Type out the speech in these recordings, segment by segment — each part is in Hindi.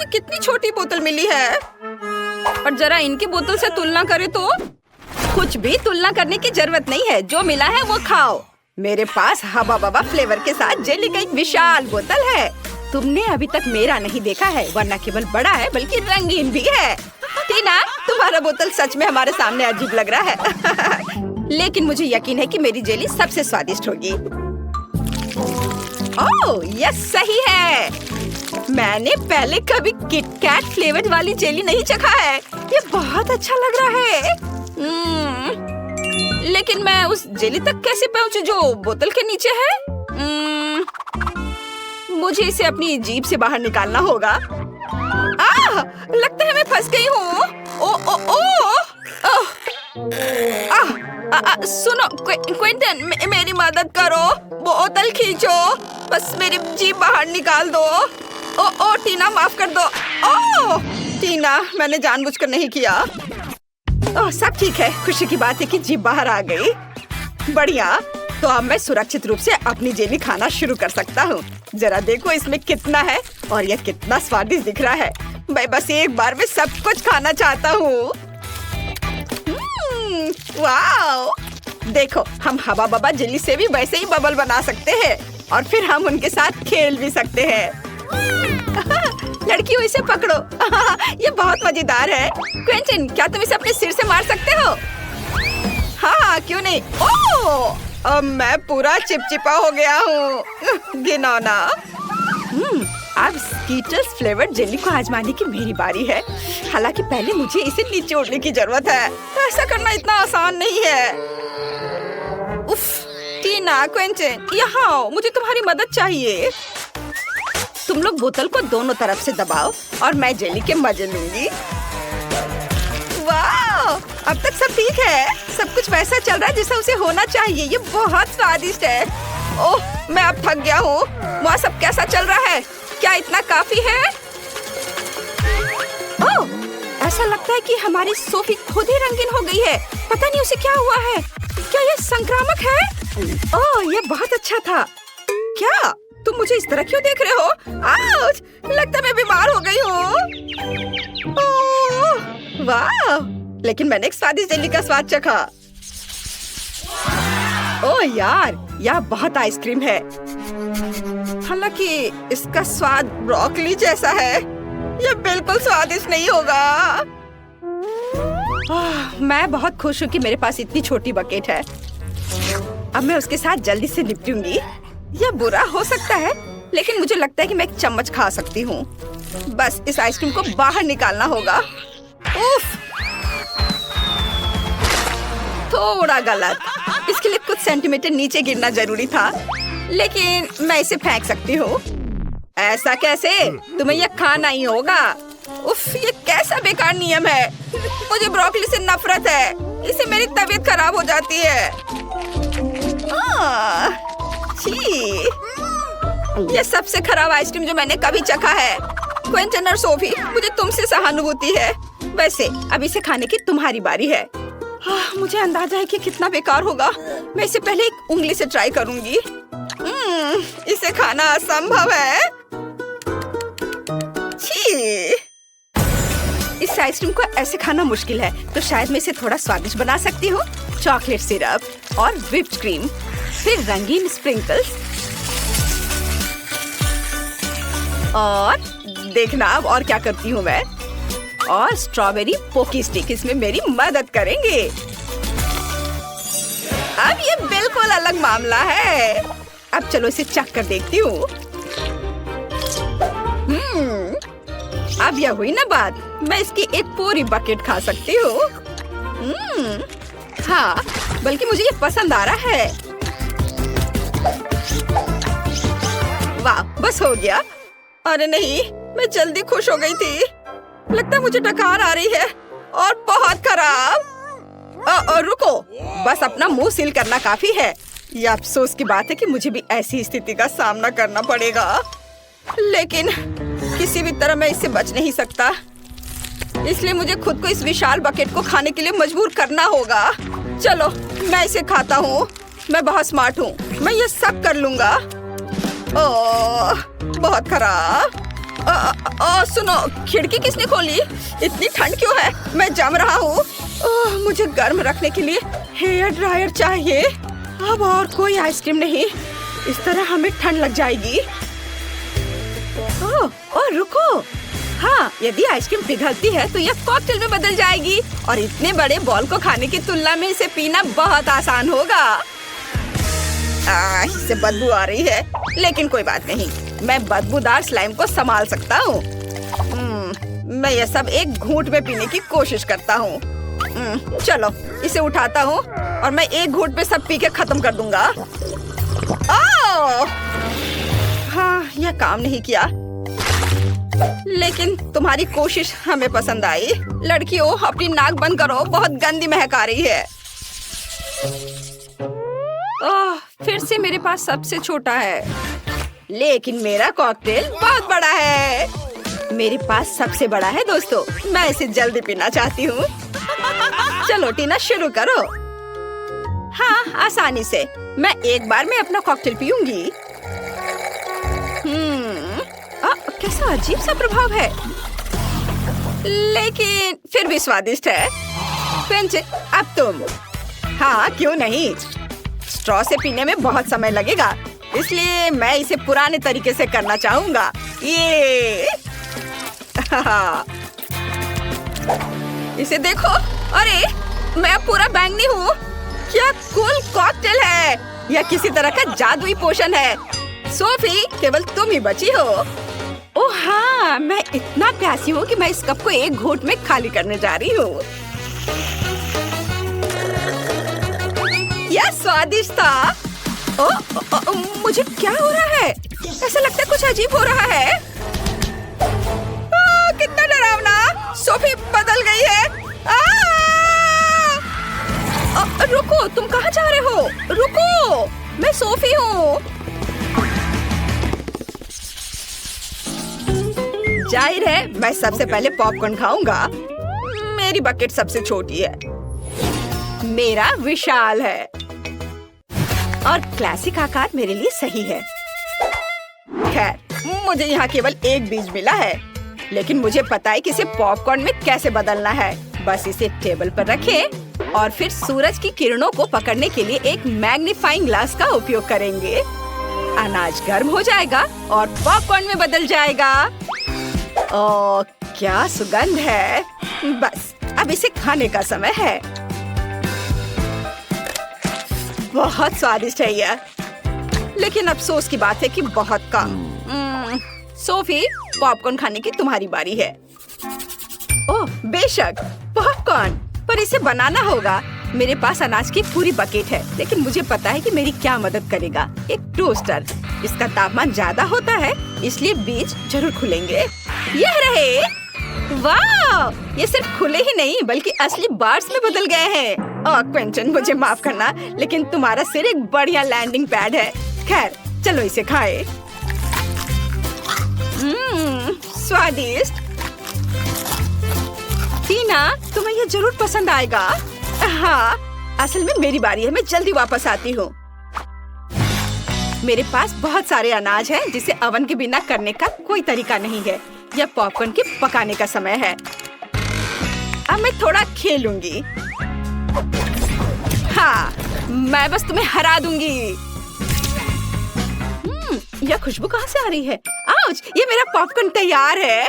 कितनी छोटी बोतल मिली है। और जरा इनकी बोतल से तुलना करें तो कुछ भी तुलना करने की जरूरत नहीं है। जो मिला है वो खाओ। मेरे पास हवा बवा फ्लेवर के साथ जेली का एक विशाल बोतल है। तुमने अभी तक मेरा नहीं देखा है, वरना केवल बड़ा है बल्कि रंगीन भी है। टीना, तुम्हारा बोतल सच में हमारे सामने अजीब लग रहा है। लेकिन मुझे यकीन है कि मेरी जेली सबसे स्वादिष्ट होगी। ओह, यह सही है। मैंने पहले कभी किटकैट फ्लेवर वाली जेली नहीं चखा है। ये बहुत अच्छा लग रहा है। लेकिन मैं उस जेली तक कैसे पहुंचूं जो बोतल के नीचे है? मुझे इसे अपनी जीभ से बाहर निकालना होगा। लगता है मैं फंस गई हूँ। ओ ओ ओ सुनो क्विंटन, मेरी मदद करो। बोतल खींचो, बस मेरी जीभ बाहर निकाल दो। ओ टीना, माफ कर दो। ओ टीना, मैंने जानबूझकर नहीं किया। ओह, सब ठीक है। खुशी की बात है कि जीभ बाहर आ गई। बढ़िया, तो अब मैं सुरक्षित रूप से अपनी जेली खाना शुरू कर सकता हूँ। जरा देखो इसमें कितना है और यह कितना स्वादिष्ट दिख रहा है। मैं बस एक बार में सब कुछ खाना चाहता हूँ। वाओ! देखो, हम हवा बबा जेली से भी वैसे ही बबल बना सकते हैं और फिर हम उनके साथ खेल भी सकते हैं। लड़कियों, इसे पकड़ो। ये बहुत मजेदार है। क्विंटन, क्या तुम इसे अपने सिर से मार सकते हो? हाँ, क्यों नहीं। ओह, अब मैं पूरा चिपचिपा हो गया हूँ। घिनौना। अब स्कीटर्स फ्लेवर्ड जेली को आजमाने की मेरी बारी है। हालांकि पहले मुझे इसे निचोड़ने की जरूरत है। ऐसा करना इतना आसान नहीं है। उफ, टीना, क्विंटन, यहाँ आओ, मुझे तुम्हारी मदद चाहिए। तुम लोग बोतल को दोनों तरफ से दबाओ और मैं जेली के मजे लूंगी। वाह! अब तक सब ठीक है। सब कुछ वैसा चल रहा है जैसा उसे होना चाहिए। ये बहुत स्वादिष्ट है। ओह, मैं अब थक गया हूँ। वहाँ सब कैसा चल रहा है? क्या इतना काफी है? ओह, ऐसा लगता है कि हमारी सोफी खुद ही रंगीन हो गई है। पता नहीं उसे क्या हुआ है। क्या ये संक्रामक है? ओह, ये बहुत अच्छा था। क्या तुम मुझे इस तरह क्यों देख रहे हो? आउच! लगता है मैं बीमार हो गई हूँ। ओह, वाह! लेकिन मैंने एक स्वादिष्ट जेली का स्वाद चखा। ओह यार, यह बहुत आइसक्रीम है। हालांकि इसका स्वाद ब्रोकली जैसा है। यह बिल्कुल स्वादिष्ट नहीं होगा। मैं बहुत खुश हूँ कि मेरे पास इतनी छोटी बकेट है। अब मैं उसके साथ जल्दी से निपटूंगी। यह बुरा हो सकता है, लेकिन मुझे लगता है कि मैं एक चम्मच खा सकती हूँ। बस इस आइसक्रीम को बाहर निकालना होगा। उफ, थोड़ा गलत। इसके लिए कुछ सेंटीमीटर नीचे गिरना जरूरी था, लेकिन मैं इसे फेंक सकती हूँ। ऐसा कैसे? तुम्हें यह खाना ही होगा। उफ, ये कैसा बेकार नियम है। मुझे ब्रोकली से नफरत है। इससे मेरी तबीयत खराब हो जाती है। छी, ये सबसे खराब आइसक्रीम जो मैंने कभी चखा है। क्विंटन और सोफी, मुझे तुमसे सहानुभूति है। वैसे अब इसे खाने की तुम्हारी बारी है। मुझे अंदाजा है कि कितना बेकार होगा। मैं इसे पहले एक उंगली से ट्राई करूंगी। इसे खाना असंभव है। छी, इस आइसक्रीम को ऐसे खाना मुश्किल है, तो शायद मैं इसे थोड़ा स्वादिष्ट बना सकती हूँ। चॉकलेट सिरप और व्हिप्ड क्रीम, फिर रंगीन स्प्रिंकल्स, और देखना अब और क्या करती हूँ मैं। और स्ट्रॉबेरी पोकी स्टिक इसमें मेरी मदद करेंगे। अब ये बिल्कुल अलग मामला है। अब चलो इसे चख कर देखती हूँ। अब यह हुई ना बात। मैं इसकी एक पूरी बकेट खा सकती हूँ। हाँ, बल्कि मुझे ये पसंद आ रहा है। वाह, बस हो गया। अरे नहीं, मैं जल्दी खुश हो गई थी। लगता है मुझे डकार आ रही है और बहुत खराब। रुको, बस अपना मुंह सील करना काफी है। ये अफसोस की बात है कि मुझे भी ऐसी स्थिति का सामना करना पड़ेगा, लेकिन किसी भी तरह मैं इससे बच नहीं सकता। इसलिए मुझे खुद को इस विशाल बकेट को खाने के लिए मजबूर करना होगा। चलो, मैं इसे खाता हूँ। मैं बहुत स्मार्ट हूँ। मैं ये सब कर लूँगा। ओह, बहुत खराब। सुनो, खिड़की किसने खोली? इतनी ठंड क्यों है? मैं जम रहा हूँ। मुझे गर्म रखने के लिए हेयर ड्रायर चाहिए। अब और कोई आइसक्रीम नहीं, इस तरह हमें ठंड लग जाएगी। ओह रुको, हाँ, यदि आइसक्रीम पिघलती है तो यह कॉकटेल में बदल जाएगी और इतने बड़े बॉल को खाने की तुलना में इसे पीना बहुत आसान होगा। इससे बदबू आ रही है, लेकिन कोई बात नहीं, मैं बदबूदार स्लाइम को संभाल सकता हूँ। मैं यह सब एक घूंट में पीने की कोशिश करता हूँ। चलो, इसे उठाता हूँ और मैं एक घूंट में सब पी के खत्म कर दूंगा। हाँ, यह काम नहीं किया, लेकिन तुम्हारी कोशिश हमें पसंद आई। लड़कियों, अपनी नाक बंद करो, बहुत गंदी महक आ रही है। फिर से मेरे पास सबसे छोटा है, लेकिन मेरा कॉकटेल बहुत बड़ा है। मेरे पास सबसे बड़ा है दोस्तों, मैं इसे जल्दी पीना चाहती हूँ। चलो टीना, शुरू करो। हाँ, आसानी से। मैं एक बार में अपना कॉकटेल पीऊंगी। कैसा अजीब सा प्रभाव है, लेकिन फिर भी स्वादिष्ट है। क्विंटन, अब तुम। हाँ, क्यों नहीं। स्ट्रॉ से पीने में बहुत समय लगेगा, इसलिए मैं इसे पुराने तरीके से करना चाहूंगा। ये इसे देखो, अरे मैं पूरा बैंगनी हूँ। क्या कूल कॉकटेल है। यह किसी तरह का जादुई पोषण है। सोफी, केवल तुम ही बची हो। ओह हाँ, मैं इतना प्यासी हूँ कि मैं इस कप को एक घूंट में खाली करने जा रही हूँ। यह स्वादिष्ट था। मुझे क्या हो रहा है? ऐसा लगता है कुछ अजीब हो रहा है। कितना डरावना। सोफी बदल गई है। रुको, तुम कहाँ जा रहे हो? रुको, मैं सोफी हूँ। जाहिर है, मैं सबसे पहले पॉपकॉर्न खाऊंगा। मेरी बकेट सबसे छोटी है, मेरा विशाल है और क्लासिक आकार मेरे लिए सही है। खैर, मुझे यहाँ केवल एक बीज मिला है, लेकिन मुझे पता है कि इसे पॉपकॉर्न में कैसे बदलना है। बस इसे टेबल पर रखें और फिर सूरज की किरणों को पकड़ने के लिए एक मैग्नीफाइंग ग्लास का उपयोग करेंगे। अनाज गर्म हो जाएगा और पॉपकॉर्न में बदल जाएगा। ओह, क्या सुगंध है। बस अब इसे खाने का समय है। बहुत स्वादिष्ट है यह, लेकिन अफसोस की बात है कि बहुत कम। सोफी, पॉपकॉर्न खाने की तुम्हारी बारी है। ओह बेशक, पॉपकॉर्न, पर इसे बनाना होगा। मेरे पास अनाज की पूरी बकेट है, लेकिन मुझे पता है कि मेरी क्या मदद करेगा। एक टोस्टर। इसका तापमान ज्यादा होता है, इसलिए बीज जरूर खुलेंगे। यह रहे। वाह, ये सिर्फ खुले ही नहीं बल्कि असली बार्स में बदल गए हैं। क्विंटन, मुझे माफ करना, लेकिन तुम्हारा सिर एक बढ़िया लैंडिंग पैड है। खैर, चलो इसे खाएं। स्वादिष्ट। टीना, तुम्हें यह जरूर पसंद आएगा। हाँ, असल में मेरी बारी है, मैं जल्दी वापस आती हूँ। मेरे पास बहुत सारे अनाज हैं जिसे ओवन के बिना करने का कोई तरीका नहीं है। यह पॉपकॉर्न के पकाने का समय है। अब मैं थोड़ा खेलूंगी। हाँ, मैं बस तुम्हें हरा दूंगी। यह खुशबू कहाँ से आ रही है? आउच, ये मेरा पॉपकॉर्न तैयार है।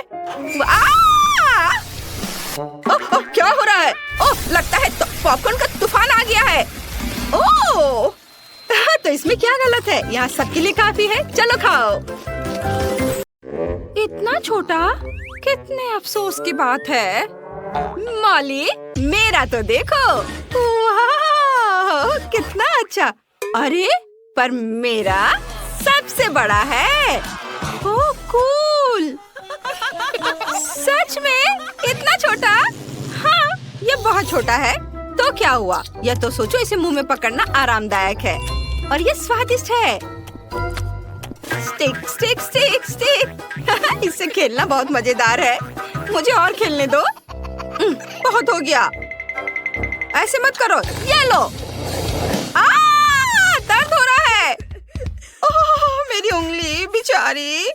ओह, क्या हो रहा है? ओह, लगता है पॉपकॉर्न का तूफान आ गया है। ओह, तो इसमें क्या गलत है? यहाँ सबके लिए काफी है। चलो खाओ। इतना छोटा, कितने अफसोस की बात है। मॉली, मेरा तो देखो। वाह, कितना अच्छा। अरे, पर मेरा सबसे बड़ा है। ओह कूल। सच में इतना छोटा? हाँ, ये बहुत छोटा है। तो क्या हुआ? यह तो सोचो, इसे मुंह में पकड़ना आरामदायक है और ये स्वादिष्ट है। Stick stick stick stick. इससे खेलना बहुत मजेदार है। मुझे और खेलने दो। बहुत हो गया। ऐसे मत करो। ये लो। दर्द हो रहा है। ओह, मेरी उंगली बेचारी।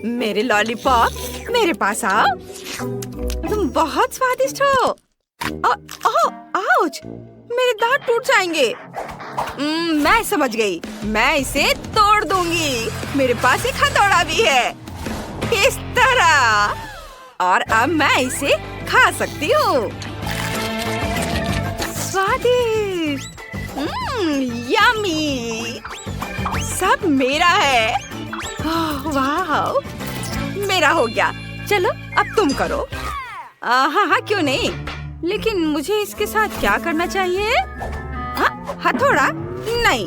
मेरे लॉलीपॉप मेरे पास आओ। तुम बहुत स्वादिष्ट हो। आउच, मेरे दांत टूट जाएंगे। मैं समझ गई, मैं इसे तोड़ दूंगी। मेरे पास एक हथौड़ा भी है, इस तरह, और अब मैं इसे खा सकती हूँ। स्वादिष्ट, यम्मी, सब मेरा है। वाह, मेरा हो गया। चलो अब तुम करो। हाँ, क्यों नहीं, लेकिन मुझे इसके साथ क्या करना चाहिए? हथौड़ा नहीं,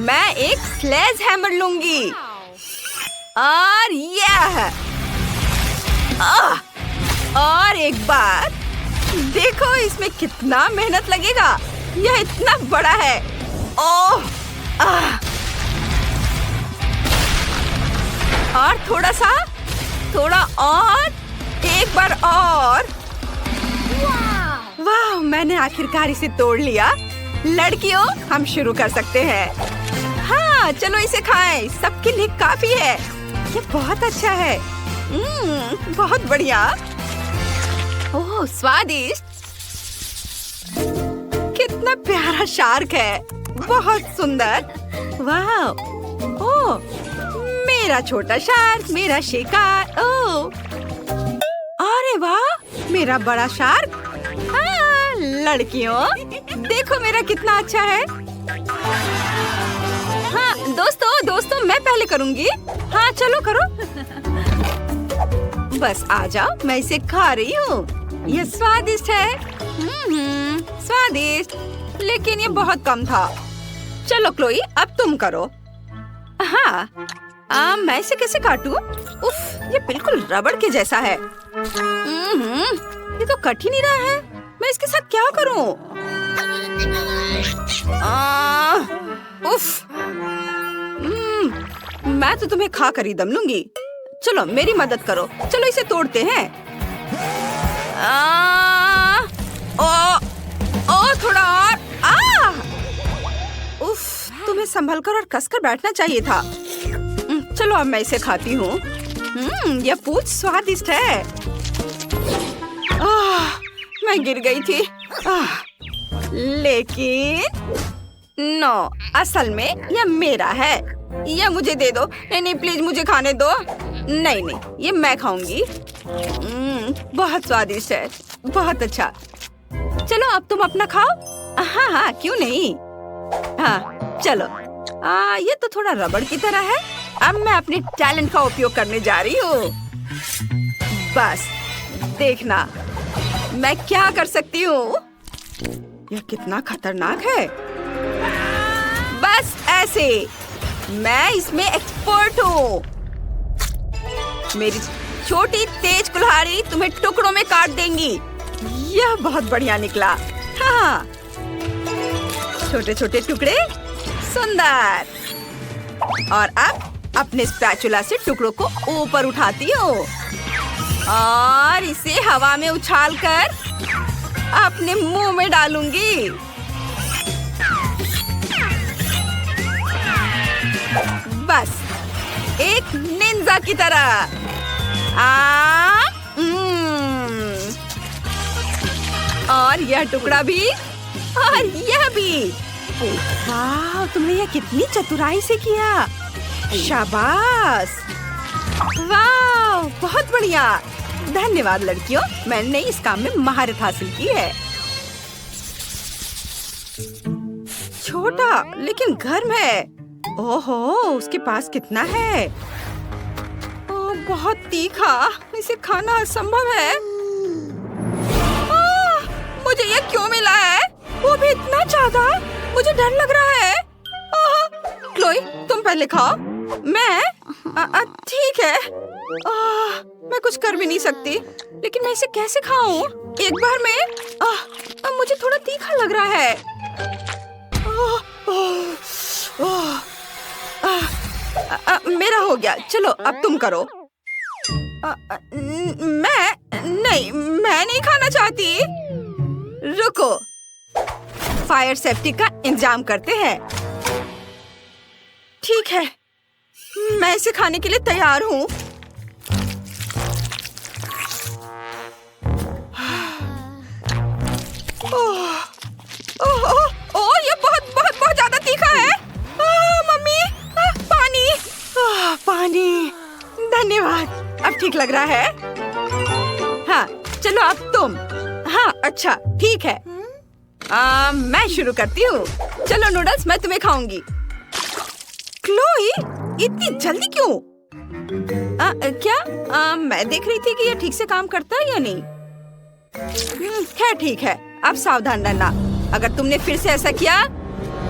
मैं एक स्लेज हैमर लूंगी। और यह, और एक बार देखो इसमें कितना मेहनत लगेगा। यह इतना बड़ा है। ओह, और थोड़ा और, एक बार और। वाह, मैंने आखिरकार इसे तोड़ लिया। लड़कियों, हम शुरू कर सकते हैं। हाँ, चलो इसे खाएं, सबके लिए काफी है। ये बहुत अच्छा है। बहुत बढ़िया। ओह, स्वादिष्ट। कितना प्यारा शार्क है, बहुत सुंदर। वाह, ओह, मेरा छोटा शार्क, मेरा शिकार। ओह, अरे वाह, मेरा बड़ा शार्क। हाँ, लड़कियों, देखो मेरा कितना अच्छा है। हाँ, दोस्तों, मैं पहले करूंगी। हाँ, चलो करो। बस आ जाओ, मैं इसे खा रही हूँ। ये स्वादिष्ट है। स्वादिष्ट, लेकिन ये बहुत कम था। चलो क्लोई, अब तुम करो। हाँ, मैं इसे कैसे काटूं? उफ, ये बिल्कुल रबड़ के जैसा है। ये तो कट ही नहीं रहा है। मैं इसके साथ क्या करूं? उफ, मैं तो तुम्हें खा कर ही दम लूंगी। चलो मेरी मदद करो। चलो इसे तोड़ते हैं। थोड़ा और। उफ, तुम्हें संभल कर और कसकर बैठना चाहिए था। चलो अब मैं इसे खाती हूँ। यह पूंछ स्वादिष्ट है। मैं गिर गई थी। लेकिन नो, असल में यह मेरा है। यह मुझे दे दो। नहीं, प्लीज मुझे खाने दो। नहीं, ये मैं खाऊंगी। बहुत स्वादिष्ट है, बहुत अच्छा। चलो अब तुम अपना खाओ। हाँ, क्यों नहीं। हाँ, चलो। ये तो थोड़ा रबड़ की तरह है। अब मैं अपने टैलेंट का उपयोग करने जा रही हूँ। बस देखना मैं क्या कर सकती हूँ। यह कितना खतरनाक है। बस ऐसे, मैं इसमें एक्सपर्ट हूँ। मेरी छोटी तेज कुल्हाड़ी तुम्हें टुकड़ों में काट देंगी। यह बहुत बढ़िया निकला। हाँ, छोटे छोटे टुकड़े, सुंदर। और अब अपने स्पैचुला से टुकड़ों को ऊपर उठाती हूँ और इसे हवा में उछालकर अपने मुंह में डालूंगी। बस एक निंजा की तरह। और यह टुकड़ा भी, और यह भी। वाह, तुमने यह कितनी चतुराई से किया। शाबाश। वाह, बहुत बढ़िया। धन्यवाद लड़कियों, मैंने इस काम में महारत हासिल की है। छोटा लेकिन गर्म है। ओहो, उसके पास कितना है। बहुत तीखा, इसे खाना असंभव है। मुझे ये क्यों मिला है? वो भी इतना ज्यादा। मुझे डर लग रहा है। क्लोई, तुम पहले खाओ। मैं ठीक है। मैं कुछ कर भी नहीं सकती, लेकिन मैं इसे कैसे खाऊं? एक बार में मुझे थोड़ा तीखा लग रहा है। मेरा हो गया। चलो अब तुम करो। मैं नहीं खाना चाहती। रुको, फायर सेफ्टी का इंतजाम करते हैं। ठीक है, मैं इसे खाने के लिए तैयार हूँ। पानी, धन्यवाद। अब ठीक लग रहा है। हाँ, चलो अब तुम। हाँ, अच्छा, ठीक है। मैं शुरू करती हूँ। चलो नूडल्स, मैं तुम्हें खाऊंगी। क्लोई, इतनी जल्दी क्यों? क्या? मैं देख रही थी कि ये ठीक से काम करता है या नहीं। खैर ठीक है, अब सावधान रहना। अगर तुमने फिर से ऐसा किया।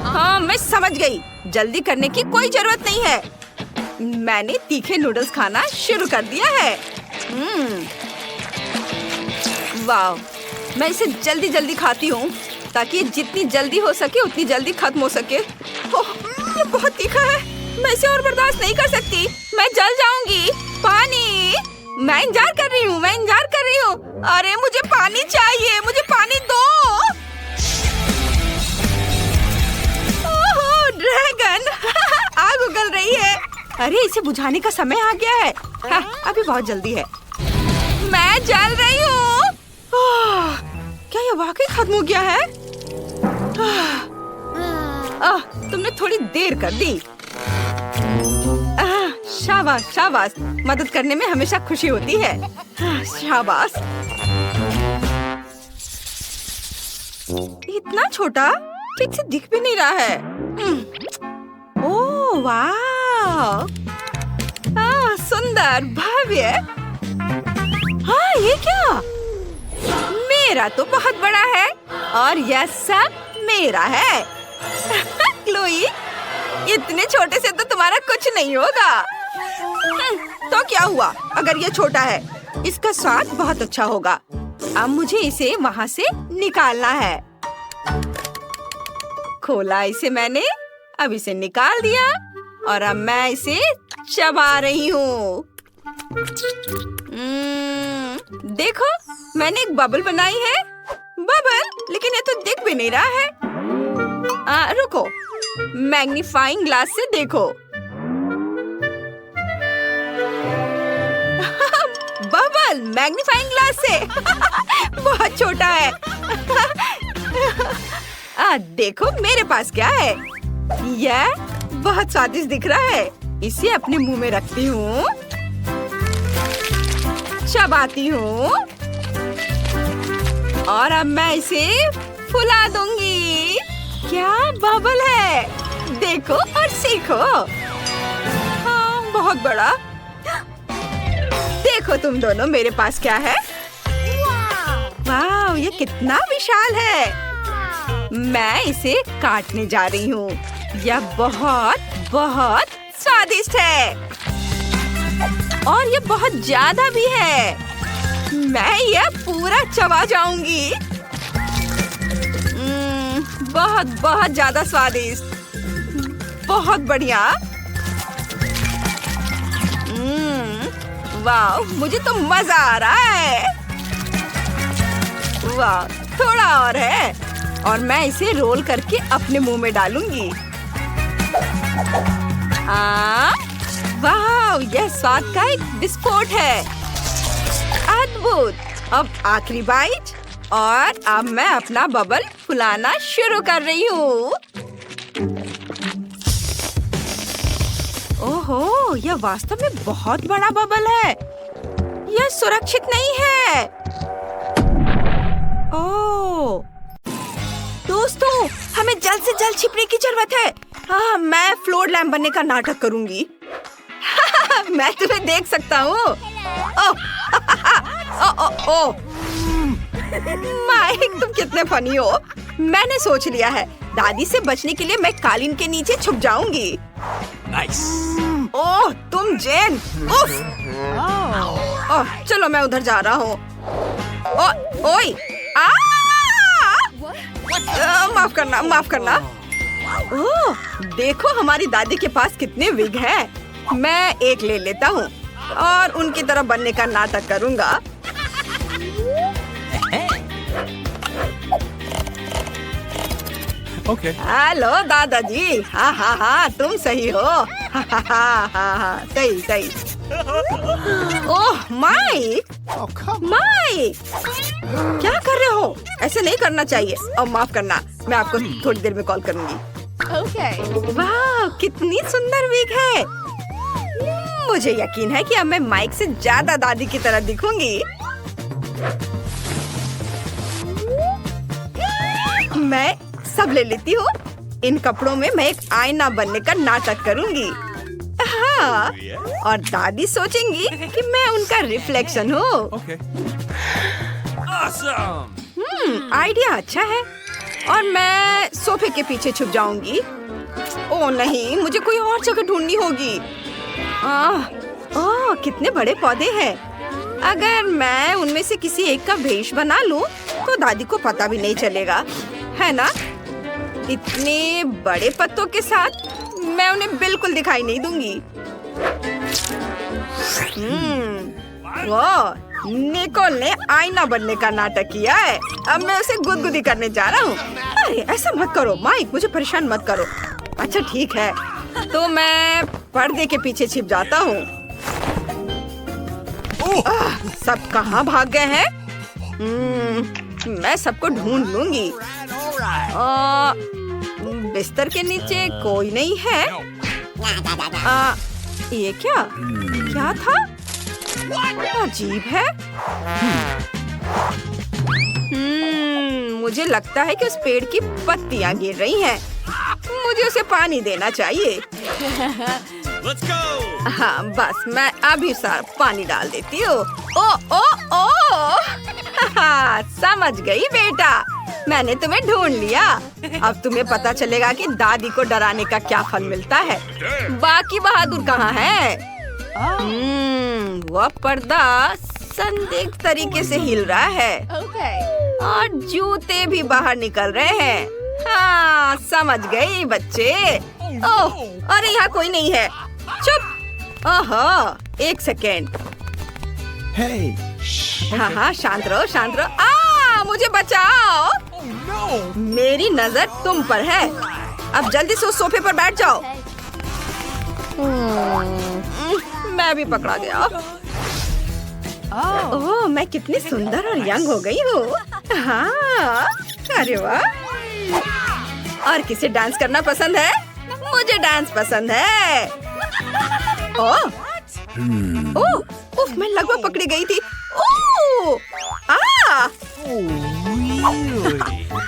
हाँ, मैं समझ गई। जल्दी करने की कोई जरूरत नहीं है। मैंने तीखे नूडल्स खाना शुरू कर दिया है। वाह, मैं इसे जल्दी जल्दी खाती हूँ ताकि जितनी जल्दी हो सके उतनी जल्दी खत्म हो सके। ओह, ये बहुत तीखा है। मैं इसे और बर्दाश्त नहीं कर सकती। मैं जल जाऊंगी। पानी, मैं इंतजार कर रही हूँ। अरे मुझे पानी चाहिए, मुझे पानी दो। ओह, ड्रैगन आग उगल रही है। अरे इसे बुझाने का समय आ गया है। हाँ, अभी बहुत जल्दी है। मैं जल रही हूँ। क्या ये वाकई खत्म हो गया है? तुमने थोड़ी देर कर दी। शाबाश शाबाश, मदद करने में हमेशा खुशी होती है। शाबाश। इतना छोटा, ठीक से दिख भी नहीं रहा है। ओह वाह, सुंदर, भव्य। हाँ, ये क्या? मेरा तो बहुत बड़ा है और यह सब मेरा है। क्लोई, इतने छोटे से तो तुम्हारा कुछ नहीं होगा। तो क्या हुआ अगर ये छोटा है? इसका स्वाद बहुत अच्छा होगा। अब मुझे इसे वहाँ से निकालना है। खोला इसे मैंने, अब इसे निकाल दिया और अब मैं इसे चबा रही हूँ। देखो, मैंने एक बबल बनाई है। बबल, लेकिन ये तो दिख भी नहीं रहा है। रुको, मैग्नीफाइंग ग्लास से देखो। बबल मैग्नीफाइंग ग्लास से बहुत छोटा है। देखो मेरे पास क्या है। यह बहुत स्वादिष्ट दिख रहा है। इसे अपने मुंह में रखती हूँ, चबाती हूँ और अब मैं इसे फुला दूंगी। क्या बबल है, देखो और सीखो। हाँ, बहुत बड़ा। देखो तुम दोनों, मेरे पास क्या है। वाह, ये कितना विशाल है। मैं इसे काटने जा रही हूँ। यह बहुत बहुत स्वादिष्ट है और ये बहुत ज्यादा भी है। मैं यह पूरा चबा जाऊंगी। बहुत बहुत ज्यादा स्वादिष्ट, बहुत बढ़िया। वाह, मुझे तो मजा आ रहा है। वाह, थोड़ा और है और मैं इसे रोल करके अपने मुंह में डालूंगी। वाह, यह स्वाद का एक विस्फोट है। अद्भुत। अब आखिरी बाइट और अब मैं अपना बबल फुलाना शुरू कर रही हूँ। ओहो, यह वास्तव में बहुत बड़ा बबल है। यह सुरक्षित नहीं है। ओह, दोस्तों, हमें जल्द से जल्द छिपने की जरूरत है। मैं फ्लोर लैम्प बनने का नाटक करूंगी। मैं तुम्हें देख सकता हूँ। माइक, तुम कितने फनी हो। मैंने सोच लिया है, दादी से बचने के लिए मैं कालीन के नीचे छुप जाऊंगी। नाइस। ओह, तुम जेन। ओह, चलो मैं उधर जा रहा हूँ। ओए, माफ करना, माफ करना। ओह, देखो हमारी दादी के पास कितने विग हैं। मैं एक ले लेता हूँ और उनकी तरह बनने का नाटक करूँगा। ओके। हेलो दादाजी। हाँ हाँ हाँ, तुम सही हो। हाँ हाँ हाँ हाँ, सही सही। ओह माइक, माइक, क्या कर रहे हो? ऐसे नहीं करना चाहिए। और माफ करना, मैं आपको थोड़ी देर में कॉल करूंगी। वाह, कितनी सुंदर विग है। मुझे यकीन है कि अब मैं माइक से ज्यादा दादी की तरह दिखूंगी। मैं सब ले लेती हूँ। इन कपड़ों में मैं एक आईना बनने का नाटक करूंगी। हाँ, और दादी सोचेंगी कि मैं उनका रिफ्लेक्शन हूँ। आइडिया अच्छा है। और मैं सोफे के पीछे छुप जाऊंगी। ओह नहीं, मुझे कोई और जगह ढूंढनी होगी। ओह, कितने बड़े पौधे हैं। अगर मैं उनमें से किसी एक का भेष बना लूं, तो दादी को पता भी नहीं चलेगा, है ना? इतने बड़े पत्तों के साथ मैं उन्हें बिल्कुल दिखाई नहीं दूंगी। वाह, निकोल ने आईना बनने का नाटक किया है। अब मैं उसे गुदगुदी करने जा रहा हूँ। अरे ऐसा मत करो माइक, मुझे परेशान मत करो। अच्छा ठीक है, तो मैं पर्दे के पीछे छिप जाता हूँ। सब कहाँ भाग गए हैं? मैं सबको ढूंढ लूंगी। बिस्तर के नीचे कोई नहीं है। ये क्या था? अजीब है। मुझे लगता है कि उस पेड़ की पत्तियां गिर रही हैं। मुझे उसे पानी देना चाहिए। Let's go! हाँ, बस मैं अभी सारा पानी डाल देती हूँ। ओ ओ ओ समझ गई बेटा, मैंने तुम्हें ढूंढ लिया। अब तुम्हें पता चलेगा कि दादी को डराने का क्या फल मिलता है। बाकी बहादुर कहाँ है? वह पर्दा संदिग्ध तरीके से हिल रहा है। और जूते भी बाहर निकल रहे हैं। हाँ, समझ गई बच्चे। ओह, अरे यहाँ कोई नहीं है। चुप। ओहो, एक सेकेंड। हाँ हाँ, शांत रहो शांत रहो। मुझे बचाओ। मेरी नजर तुम पर है। अब जल्दी से उस सोफे पर बैठ जाओ। मैं भी पकड़ा गया। ओह, मैं कितनी सुंदर और यंग हो गई हूँ। हाँ, अरे वाह। और किसे डांस करना पसंद है? मुझे डांस पसंद है। ओह, मैं लगभग पकड़ी गई थी।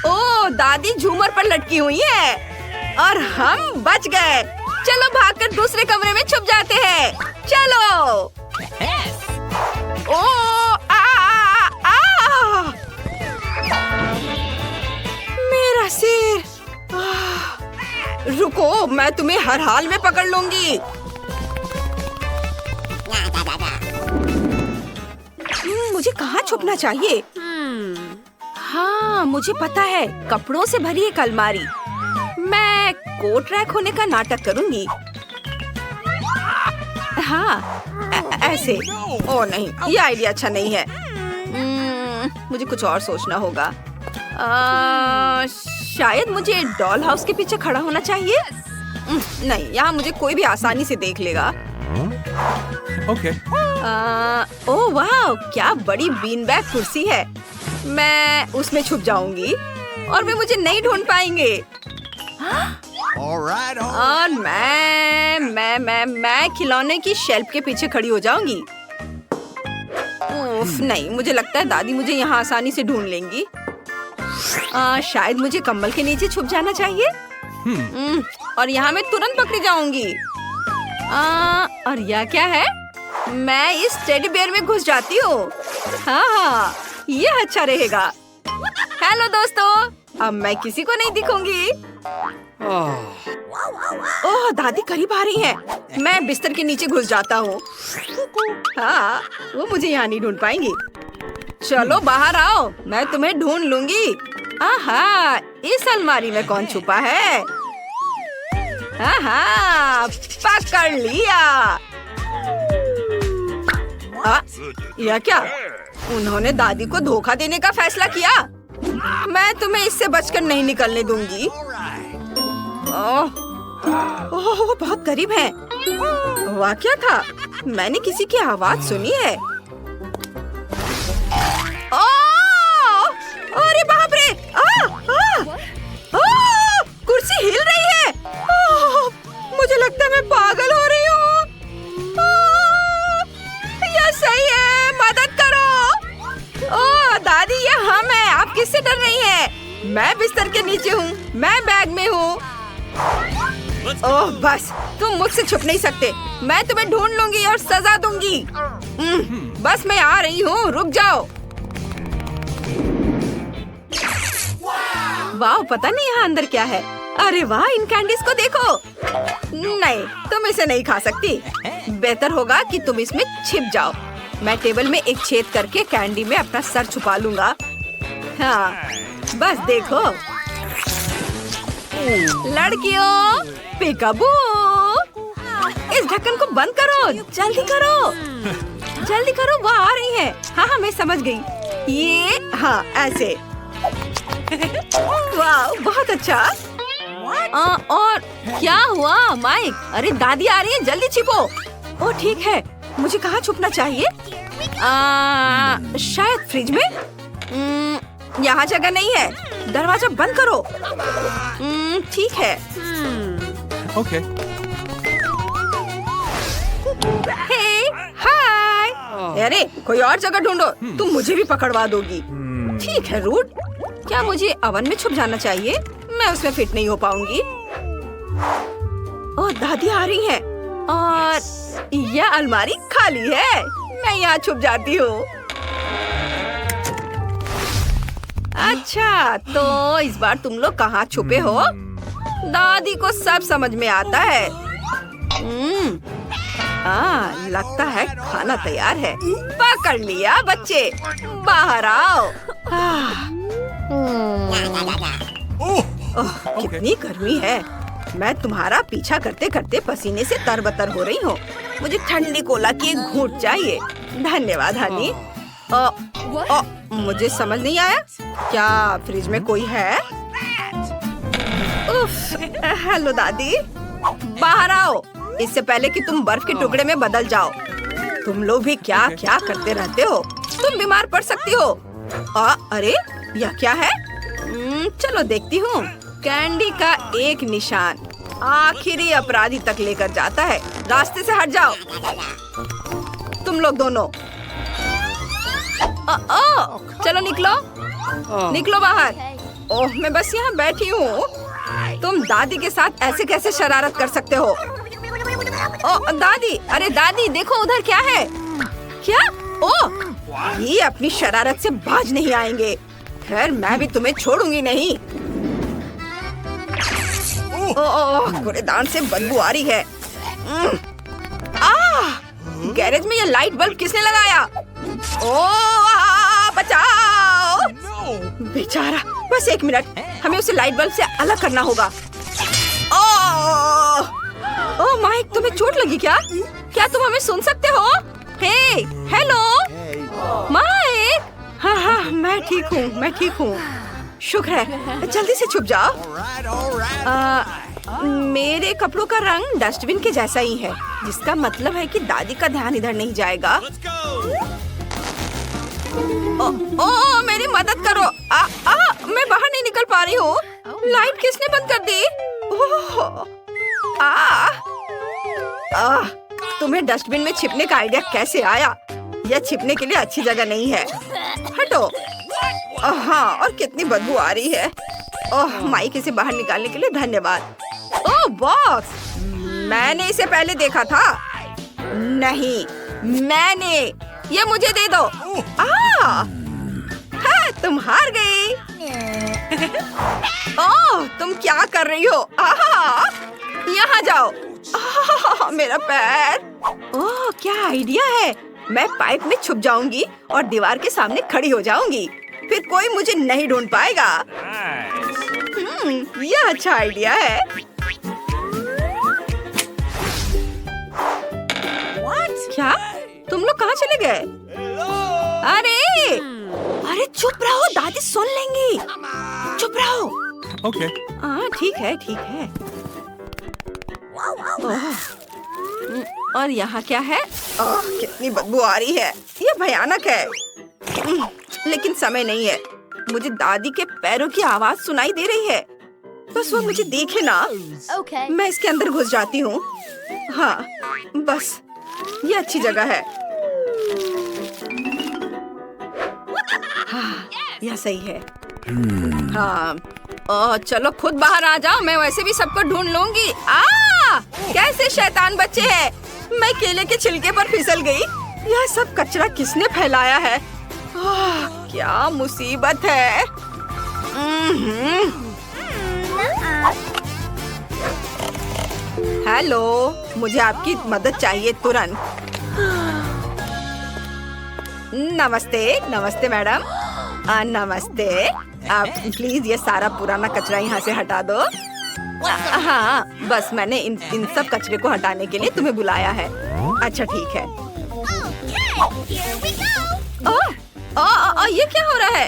ओह, दादी झूमर पर लटकी हुई है और हम बच गए। चलो भागकर दूसरे कमरे में छुप जाते हैं। चलो। मेरा सिर। रुको, मैं तुम्हें हर हाल में पकड़ लूंगी। मुझे कहाँ छुपना चाहिए? हाँ, मुझे पता है, कपड़ों से भरी एक अलमारी। मैं कोट रैक होने का नाटक करूंगी। हाँ, ऐसे। ओ नहीं, ये आइडिया अच्छा नहीं है। मुझे कुछ और सोचना होगा। शायद मुझे डॉल हाउस के पीछे खड़ा होना चाहिए। नहीं, यहाँ मुझे कोई भी आसानी से देख लेगा। Okay. ओह वाह, क्या बड़ी बीन बैग कुर्सी है। मैं उसमें छुप जाऊंगी और वे मुझे नहीं ढूंढ पाएंगे। Alright. और मैं खिलौने की शेल्फ के पीछे खड़ी हो जाऊंगी। उफ, नहीं, मुझे लगता है दादी मुझे यहाँ आसानी से ढूंढ लेंगी। शायद मुझे कंबल के नीचे छुप जाना चाहिए। और यहाँ मैं तुरंत पकड़ी जाऊंगी। और यह क्या है? मैं इस टेडी बेयर में घुस जाती हूँ। हाँ, ये अच्छा रहेगा। हेलो दोस्तों, अब मैं किसी को नहीं दिखूंगी। ओह, दादी करीब आ रही है। मैं बिस्तर के नीचे घुस जाता हूँ। हाँ, वो मुझे यहाँ नहीं ढूंढ पाएंगी। चलो बाहर आओ, मैं तुम्हें ढूंढ लूंगी। आहा, इस अलमारी में कौन छुपा है? आहा, पकड़ लिया। यह क्या? उन्होंने दादी को धोखा देने का फैसला किया। मैं तुम्हें इससे बचकर नहीं निकलने दूंगी। ओह, वो बहुत करीब है। वह क्या था? मैंने किसी की आवाज सुनी है। अरे बाप रे! कुर्सी हिल रही है। मुझे लगता है मैं पागल हो रही हूँ। मैं बिस्तर के नीचे हूँ, मैं बैग में हूँ। ओह बस, तुम मुझसे छुप नहीं सकते। मैं तुम्हें ढूंढ लूंगी और सजा दूंगी। बस मैं आ रही हूँ, रुक जाओ। वाह, पता नहीं यहाँ अंदर क्या है। अरे वाह, इन कैंडीज को देखो। नहीं, तुम इसे नहीं खा सकती। बेहतर होगा कि तुम इसमें छिप जाओ। मैं टेबल में एक छेद करके कैंडी में अपना सर छुपा लूंगा। हाँ, बस देखो। लड़कियों, पिकाबू, इस ढक्कन को बंद करो, जल्दी करो, जल्दी करो। वो आ रही है। हाँ, मैं समझ गई। ये हाँ, ऐसे। वाह, बहुत अच्छा। और क्या हुआ माइक? अरे दादी आ रही है, जल्दी छिपो। ओह ठीक है, मुझे कहाँ छुपना चाहिए? शायद फ्रिज में। यहाँ जगह नहीं है। दरवाजा बंद करो। ठीक है। Okay. हे, हाय। अरे कोई और जगह ढूंढो, तुम मुझे भी पकड़वा दोगी। ठीक है रूट। क्या मुझे ओवन में छुप जाना चाहिए? मैं उसमें फिट नहीं हो पाऊंगी। ओह दादी आ रही है और यह अलमारी खाली है। मैं यहाँ छुप जाती हूँ। अच्छा, तो इस बार तुम लोग कहाँ छुपे हो? दादी को सब समझ में आता है। लगता है खाना तैयार है। पकड़ लिया बच्चे, बाहर आओ। कितनी गर्मी है। मैं तुम्हारा पीछा करते करते पसीने से तरबतर हो रही हूँ। मुझे ठंडी कोला की एक घूंट चाहिए। धन्यवाद हनी। मुझे समझ नहीं आया, क्या फ्रिज में कोई है? उफ, हेलो दादी, बाहर आओ इससे पहले कि तुम बर्फ के टुकड़े में बदल जाओ। तुम लोग भी क्या क्या करते रहते हो। तुम बीमार पड़ सकती हो। अरे यह क्या है? चलो देखती हूँ। कैंडी का एक निशान आखिरी अपराधी तक लेकर जाता है। रास्ते से हट जाओ तुम लोग दोनों। चलो निकलो, निकलो बाहर। ओह, मैं बस यहाँ बैठी हूँ। तुम दादी के साथ ऐसे कैसे शरारत कर सकते हो? ओह दादी, अरे दादी देखो उधर क्या है। क्या? ओह, ये अपनी शरारत से बाज नहीं आएंगे। खैर मैं भी तुम्हें छोड़ूंगी नहीं। ओह, कूड़ेदान से बदबू आ रही है। गैरेज में ये लाइट बल्ब किसने लगाया? ओह, बचाओ! बेचारा, बस 1 मिनट, हमें उसे लाइट बल्ब से अलग करना होगा। ओह माइक, तुम्हें चोट लगी क्या? क्या तुम हमें सुन सकते हो? हे, हेलो, माइक। हाँ, मैं ठीक हूँ, मैं ठीक हूँ। शुक्र है, जल्दी से छुप जाओ। मेरे कपड़ों का रंग डस्टबिन के जैसा ही है, जिसका मतलब है कि दादी का ध्यान इधर नहीं जाएगा। ओ, मेरी मदद करो। मैं बाहर नहीं निकल पा रही हूँ। लाइट किसने बंद कर दी? तुम्हें डस्टबिन में छिपने का आइडिया कैसे आया? यह छिपने के लिए अच्छी जगह नहीं है। हटो। हाँ, और कितनी बदबू आ रही है। ओह, माइक इसे बाहर निकालने के लिए धन्यवाद। ओह बॉक्स, मैंने इसे पहले देखा था। नहीं, मैंने। ये मुझे दे दो। हाँ, तुम हार गई। ओह, तुम क्या कर रही हो? यहाँ जाओ। मेरा पैर। ओह, क्या आइडिया है। मैं पाइप में छुप जाऊंगी और दीवार के सामने खड़ी हो जाऊंगी। फिर कोई मुझे नहीं ढूंढ पाएगा। यह अच्छा आइडिया है। क्या? तुम लोग कहाँ चले गए? अरे चुप रहो, दादी सुन लेंगी। चुप रहो। Okay. ठीक है, ठीक है। और यहाँ क्या है? कितनी बदबू आ रही है। ये भयानक है। लेकिन समय नहीं है। मुझे दादी के पैरों की आवाज सुनाई दे रही है। बस वो मुझे देखे ना। Okay. मैं इसके अंदर घुस जाती हूँ। हाँ, बस ये अच्छी जगह है। हाँ, यह सही है। हाँ, चलो खुद बाहर आ जाओ, मैं वैसे भी सबको ढूंढ लूंगी। कैसे शैतान बच्चे हैं! मैं केले के छिलके पर फिसल गई। यह सब कचरा किसने फैलाया है? क्या मुसीबत है! हेलो, मुझे आपकी मदद चाहिए तुरंत। नमस्ते, नमस्ते मैडम। नमस्ते, आप प्लीज ये सारा पुराना कचरा यहाँ से हटा दो। हाँ, बस मैंने इन सब कचरे को हटाने के लिए तुम्हें बुलाया है। अच्छा ठीक है। ये क्या हो रहा है?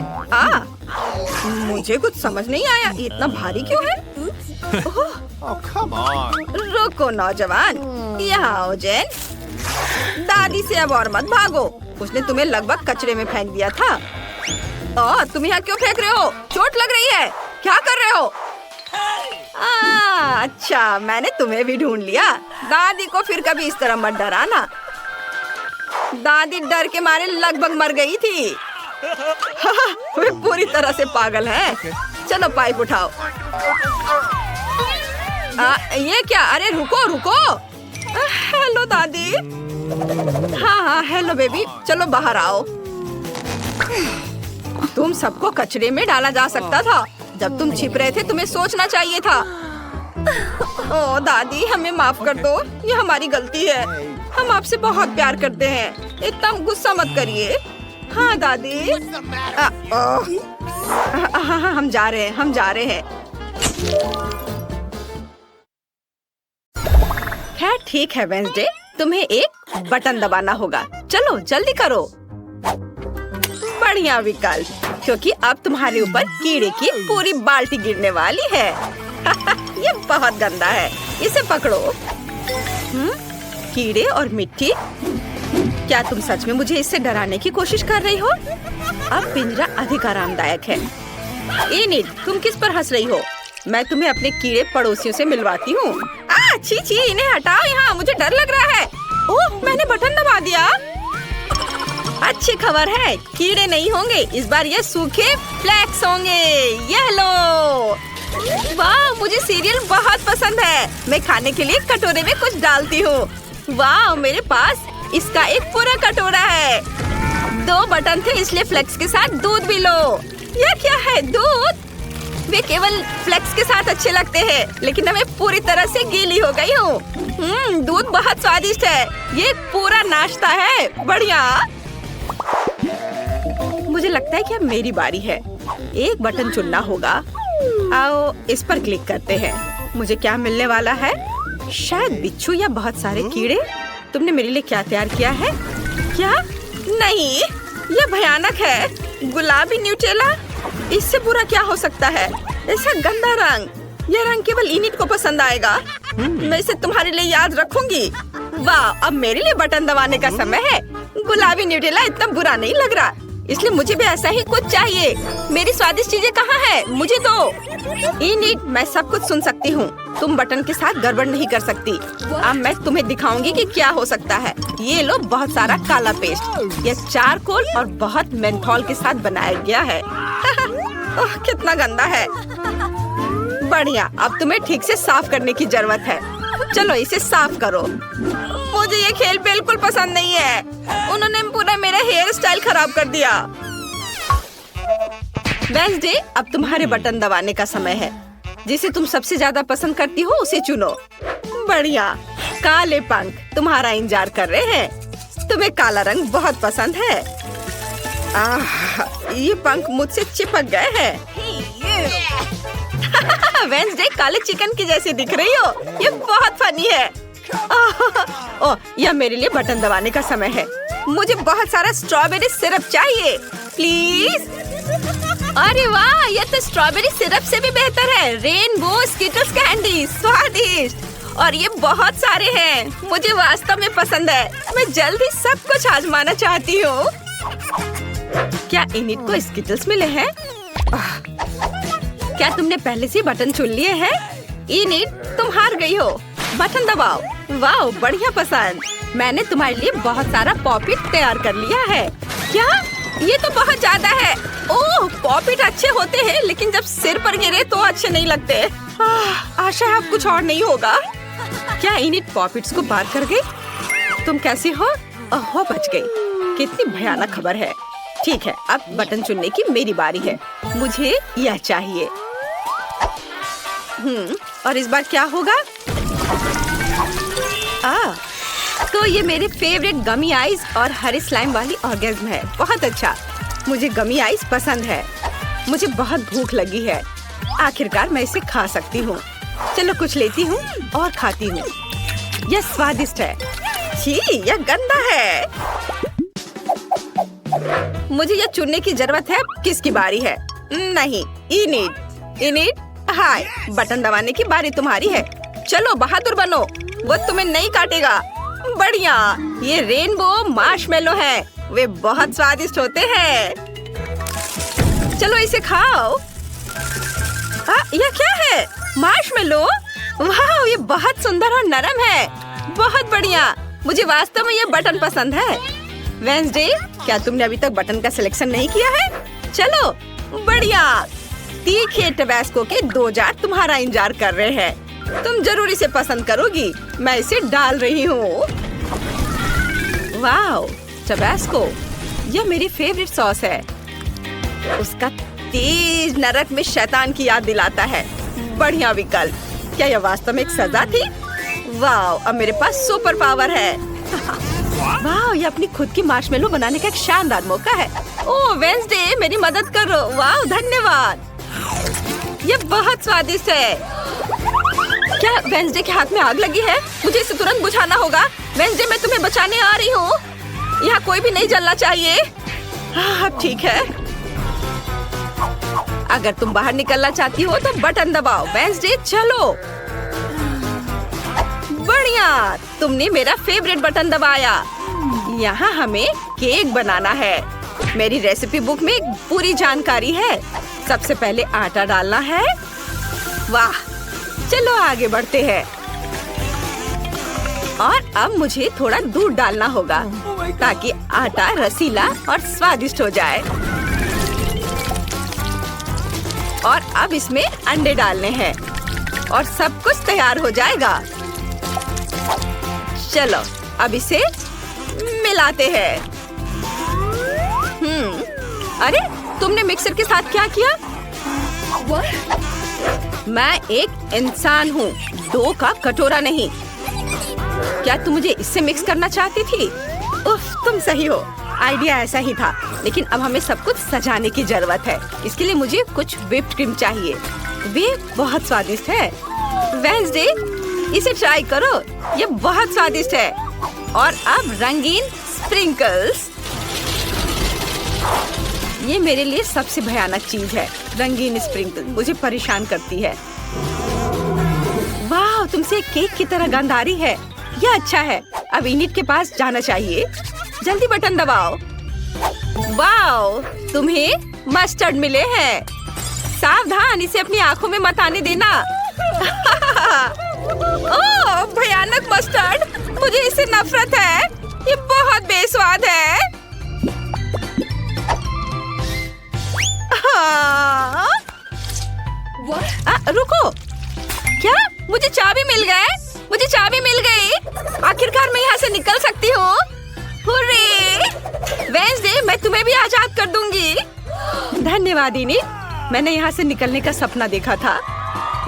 मुझे कुछ समझ नहीं आया, ये इतना भारी क्यों है? रुको नौजवान, यहाँ आओ जेन। दादी से अब और मत भागो, उसने तुम्हें लगभग कचरे में फेंक दिया था। तुम यहाँ क्यों फेंक रहे हो? चोट लग रही है, क्या कर रहे हो? अच्छा, मैंने तुम्हें भी ढूंढ लिया। दादी को फिर कभी इस तरह मत डराना। दादी डर के मारे लगभग मर गई थी। वे पूरी तरह से पागल है। चलो पाइप उठाओ। ये क्या? अरे रुको रुको। हेलो दादी। हाँ, हेलो बेबी, चलो बाहर आओ। तुम सबको कचरे में डाला जा सकता था। जब तुम छिप रहे थे तुम्हें सोचना चाहिए था। ओ दादी, हमें माफ कर दो, ये हमारी गलती है। हम आपसे बहुत प्यार करते हैं, इतना गुस्सा मत करिए। हाँ दादी। हम जा रहे हैं। खैर ठीक है वेंसडे, तुम्हें एक बटन दबाना होगा। चलो जल्दी करो। बढ़िया विकल्प, क्योंकि अब तुम्हारे ऊपर कीड़े की पूरी बाल्टी गिरने वाली है। ये बहुत गंदा है, इसे पकड़ो। कीड़े और मिट्टी। क्या तुम सच में मुझे इससे डराने की कोशिश कर रही हो? अब पिंजरा अधिक आरामदायक है। इनिट, तुम किस पर हंस रही हो? मैं तुम्हें अपने कीड़े पड़ोसियों से मिलवाती हूँ। छी, इन्हें हटाओ यहाँ, मुझे डर लग रहा है। ओह, मैंने बटन दबा दिया। अच्छी खबर है, कीड़े नहीं होंगे इस बार, ये सूखे फ्लेक्स होंगे। ये लो। वाह, मुझे सीरियल बहुत पसंद है। मैं खाने के लिए कटोरे में कुछ डालती हूँ। वाह, मेरे पास इसका एक पूरा कटोरा है। 2 बटन थे, इसलिए फ्लेक्स के साथ दूध भी लो। यह क्या है? दूध? वे केवल फ्लेक्स के साथ अच्छे लगते हैं, लेकिन मैं पूरी तरह से गीली हो गई हूँ। दूध बहुत स्वादिष्ट है। ये पूरा नाश्ता है। बढ़िया। मुझे लगता है कि अब मेरी बारी है। एक बटन चुनना होगा। आओ इस पर क्लिक करते हैं। मुझे क्या मिलने वाला है? शायद बिच्छू या बहुत सारे कीड़े। तुमने मेरे लिए क्या तैयार किया है? क्या? नहीं, यह भयानक है। गुलाबी न्यूटेला, इससे बुरा क्या हो सकता है? ऐसा गंदा रंग। यह रंग केवल इनिट को पसंद आएगा। मैं इसे तुम्हारे लिए याद रखूंगी। वाह, अब मेरे लिए बटन दबाने का समय है। गुलाबी न्यूटेला इतना बुरा नहीं लग रहा, इसलिए मुझे भी ऐसा ही कुछ चाहिए। मेरी स्वादिष्ट चीजें कहाँ है? मुझे दो। इनिट, मैं सब कुछ सुन सकती हूँ। तुम बटन के साथ गड़बड़ नहीं कर सकती। अब मैं तुम्हें दिखाऊंगी कि क्या हो सकता है। ये लो बहुत सारा काला पेस्ट। ये चारकोल और बहुत मेंथोल के साथ बनाया गया है। ओह, कितना गंदा है। बढ़िया, अब तुम्हें ठीक से साफ करने की जरूरत है। चलो इसे साफ करो। मुझे ये खेल बिल्कुल पसंद नहीं है। उन्होंने पूरा मेरा हेयर स्टाइल खराब कर दिया। वेंसडे, अब तुम्हारे बटन दबाने का समय है। जिसे तुम सबसे ज्यादा पसंद करती हो उसे चुनो। बढ़िया। काले पंख तुम्हारा इंतजार कर रहे हैं। तुम्हें काला रंग बहुत पसंद है। ये पंख मुझसे चिपक गए हैं। वेंसडे, काले चिकन की जैसी दिख रही हो। ये बहुत फनी है। ओह, यह मेरे लिए बटन दबाने का समय है। मुझे बहुत सारा स्ट्रॉबेरी सिरप चाहिए, प्लीज। अरे वाह, यह तो स्ट्रॉबेरी सिरप से भी बेहतर है। रेनबो स्किटल्स कैंडी, स्वादिष्ट। और ये बहुत सारे हैं। मुझे वास्तव में पसंद है। मैं जल्दी सब कुछ आजमाना चाहती हूँ। क्या इनिट को स्किटल्स मिले हैं? क्या तुमने पहले से बटन चुन लिए हैं? इनिट, तुम हार गई हो। बटन दबाओ। वाह, बढ़िया पसंद। मैंने तुम्हारे लिए बहुत सारा पॉपिट तैयार कर लिया है। क्या? ये तो बहुत ज्यादा है। ओह, पॉपिट अच्छे होते हैं, लेकिन जब सिर पर गिरे तो अच्छे नहीं लगते। आशा है अब कुछ और नहीं होगा। क्या इनिट पॉपिट्स को पार कर गई? तुम कैसी हो? ओह, बच गई। कितनी भयानक खबर है। ठीक है, अब बटन चुनने की मेरी बारी है। मुझे यह चाहिए। और इस बार क्या होगा? तो ये मेरे फेवरेट गमी आइज और हरी स्लाइम वाली ऑर्गेज्म है। बहुत अच्छा, मुझे गमी आइज पसंद है। मुझे बहुत भूख लगी है। आखिरकार मैं इसे खा सकती हूँ। चलो कुछ लेती हूँ और खाती हूँ। यह स्वादिष्ट है। छी, यह गंदा है। मुझे यह चुनने की जरूरत है किसकी बारी है। नहीं, इनिट, हाय, बटन दबाने की बारी तुम्हारी है। चलो बहादुर बनो, वो तुम्हें नहीं काटेगा। बढ़िया, ये रेनबो मार्शमेलो है। वे बहुत स्वादिष्ट होते हैं। चलो इसे खाओ। यह क्या है? मार्शमेलो? वाह, ये बहुत सुंदर और नरम है। बहुत बढ़िया, मुझे वास्तव में ये बटन पसंद है। वेंसडे, क्या तुमने अभी तक बटन का सिलेक्शन नहीं किया है? चलो, बढ़िया। तीखे टबैस्को के 2 जार तुम्हारा इंतजार कर रहे हैं। तुम जरूर इसे पसंद करोगी। मैं इसे डाल रही हूँ। वाह, टबैस्को, यह मेरी फेवरेट सॉस है। उसका तेज नरक में शैतान की याद दिलाता है। बढ़िया विकल्प। क्या यह वास्तव में एक सजा थी? वाह, अब मेरे पास सुपर पावर है। वाह, ये अपनी खुद की मार्शमेलो बनाने का एक शानदार मौका है। ओह वेंसडे, मेरी मदद करो। वाह, धन्यवाद। ये बहुत स्वादिष्ट है। क्या वेंसडे के हाथ में आग लगी है? मुझे इसे तुरंत बुझाना होगा। वेंसडे, मैं तुम्हें बचाने आ रही हूँ। यहाँ कोई भी नहीं जलना चाहिए। अब ठीक है। अगर तुम बाहर निकलना चाहती हो तो बटन दबाओ। वेंसडे, चलो। बढ़िया, तुमने मेरा फेवरेट बटन दबाया। यहाँ हमें केक बनाना है। मेरी रेसिपी बुक में पूरी जानकारी है। सबसे पहले आटा डालना है। वाह, चलो आगे बढ़ते हैं। और अब मुझे थोड़ा दूध डालना होगा ताकि आटा रसीला और स्वादिष्ट हो जाए। और अब इसमें अंडे डालने हैं और सब कुछ तैयार हो जाएगा। चलो अब इसे मिलाते हैं। अरे, तुमने मिक्सर के साथ क्या किया? मैं एक इंसान हूँ, 2 का कटोरा नहीं। क्या तुम मुझे इससे मिक्स करना चाहती थी? उफ, तुम सही हो। आइडिया ऐसा ही था, लेकिन अब हमें सब कुछ सजाने की जरूरत है। इसके लिए मुझे कुछ व्हिप्ड क्रीम चाहिए। वे बहुत स्वादिष्ट है। वेंसडे, इसे ट्राई करो। ये बहुत स्वादिष्ट है। और अब रंगीन स्प्रिंकल्स। ये मेरे लिए सबसे भयानक चीज है। रंगीन स्प्रिंकल मुझे परेशान करती है। वाह, तुमसे केक की तरह गंध आ रही है। यह अच्छा है। अब इनिट के पास जाना चाहिए। जल्दी बटन दबाओ। वाह, तुम्हें मस्टर्ड मिले हैं। सावधान, इसे अपनी आंखों में मत आने देना। ओह, भयानक मस्टर्ड। मुझे इससे नफरत है। ये बहुत बेस्वाद है। रुको, क्या मुझे चाबी मिल गए? मुझे चाबी मिल गई। आखिरकार मैं यहाँ से निकल सकती हूँ। हुर्रे! वेंसडे, मैं तुम्हें भी आजाद कर दूंगी। धन्यवाद इनिट, मैंने यहाँ से निकलने का सपना देखा था।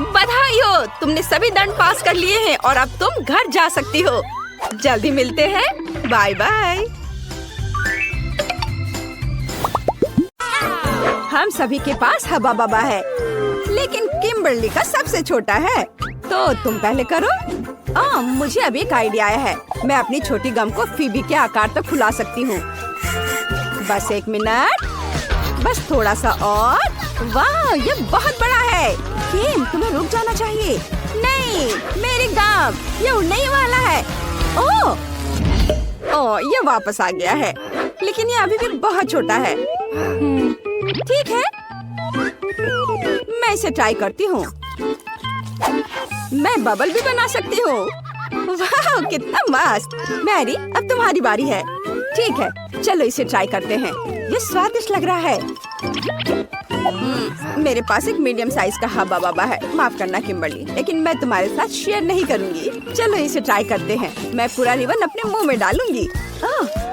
बधाई हो, तुमने सभी दंड पास कर लिए हैं और अब तुम घर जा सकती हो। जल्दी मिलते हैं। Bye bye. हम सभी के पास हबा बबा है, लेकिन किम्बर्ली का सबसे छोटा है। तो तुम पहले करो। मुझे अभी एक आइडिया आया है। मैं अपनी छोटी गम को फीबी के आकार तक फुला सकती हूँ। बस 1 मिनट, बस थोड़ा सा और। वाह, ये बहुत बड़ा है। किम, तुम्हें रुक जाना चाहिए। नहीं, मेरी गम, ये उड़ने ही वाला है। ओह, ये वापस आ गया है, लेकिन ये अभी भी बहुत छोटा है। ठीक है, मैं इसे ट्राई करती हूँ। मैं बबल भी बना सकती हूँ। वाह, कितना मस्त। मैरी, अब तुम्हारी बारी है। ठीक है, चलो इसे ट्राई करते हैं। ये स्वादिष्ट लग रहा है। मेरे पास एक मीडियम साइज का हवा बाबा है। माफ करना किम्बर्ली, लेकिन मैं तुम्हारे साथ शेयर नहीं करूंगी। चलो इसे ट्राई करते हैं। मैं पूरा रिबन अपने मुंह में डालूंगी।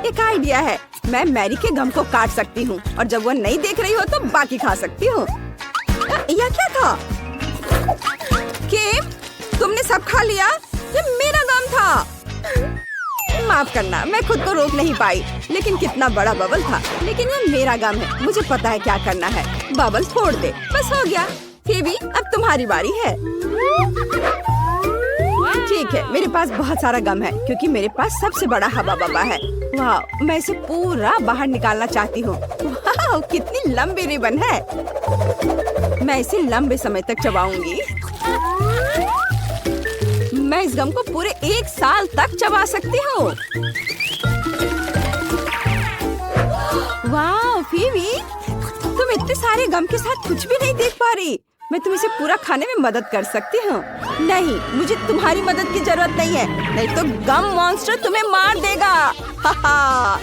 एक आइडिया है, मैं मैरी के गम को काट सकती हूँ और जब वो नहीं देख रही हो तो बाकी खा सकती हूँ। यह क्या था? किम, तुमने सब खा लिया? ये मेरा गम था। माफ करना, मैं खुद को रोक नहीं पाई। लेकिन कितना बड़ा बबल था। लेकिन ये मेरा गम है, मुझे पता है क्या करना है। बबल फोड़ दे, बस हो गया। फेबी, अब तुम्हारी बारी है। ठीक है, मेरे पास बहुत सारा गम है क्योंकि मेरे पास सबसे बड़ा हवा बबा है। वाह, मैं इसे पूरा बाहर निकालना चाहती हूँ। वाह, कितनी लंबी रिबन है। मैं इसे लंबे समय तक चबाऊंगी। मैं इस गम को पूरे 1 साल तक चबा सकती हूँ। वाह फीवी, तुम इतने सारे गम के साथ कुछ भी नहीं देख पा रही। मैं तुम्हें इसे पूरा खाने में मदद कर सकती हूँ। नहीं, मुझे तुम्हारी मदद की जरूरत नहीं है, नहीं तो गम मॉन्स्टर तुम्हें मार देगा। हाहा,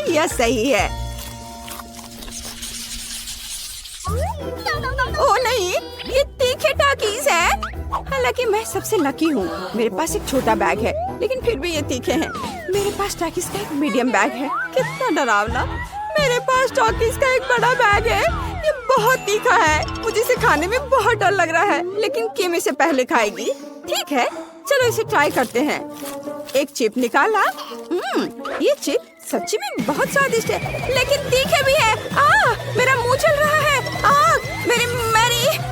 यह सही है। ओ नहीं, ये तीखे टाकीज है। हालांकि मैं सबसे लकी हूँ, मेरे पास एक छोटा बैग है, लेकिन फिर भी ये तीखे हैं। मेरे पास टाकीज का एक मीडियम बैग है। कितना डरावना। मेरे पास टाकीज का एक बड़ा बैग है, ये बहुत तीखा है। मुझे इसे खाने में बहुत डर लग रहा है, लेकिन किम इसे पहले खाएगी। ठीक है, चलो इसे ट्राई करते हैं। एक चिप निकाला। ये चिप सच्ची में बहुत स्वादिष्ट है, लेकिन तीखे भी है। मेरा मुंह चल रहा है।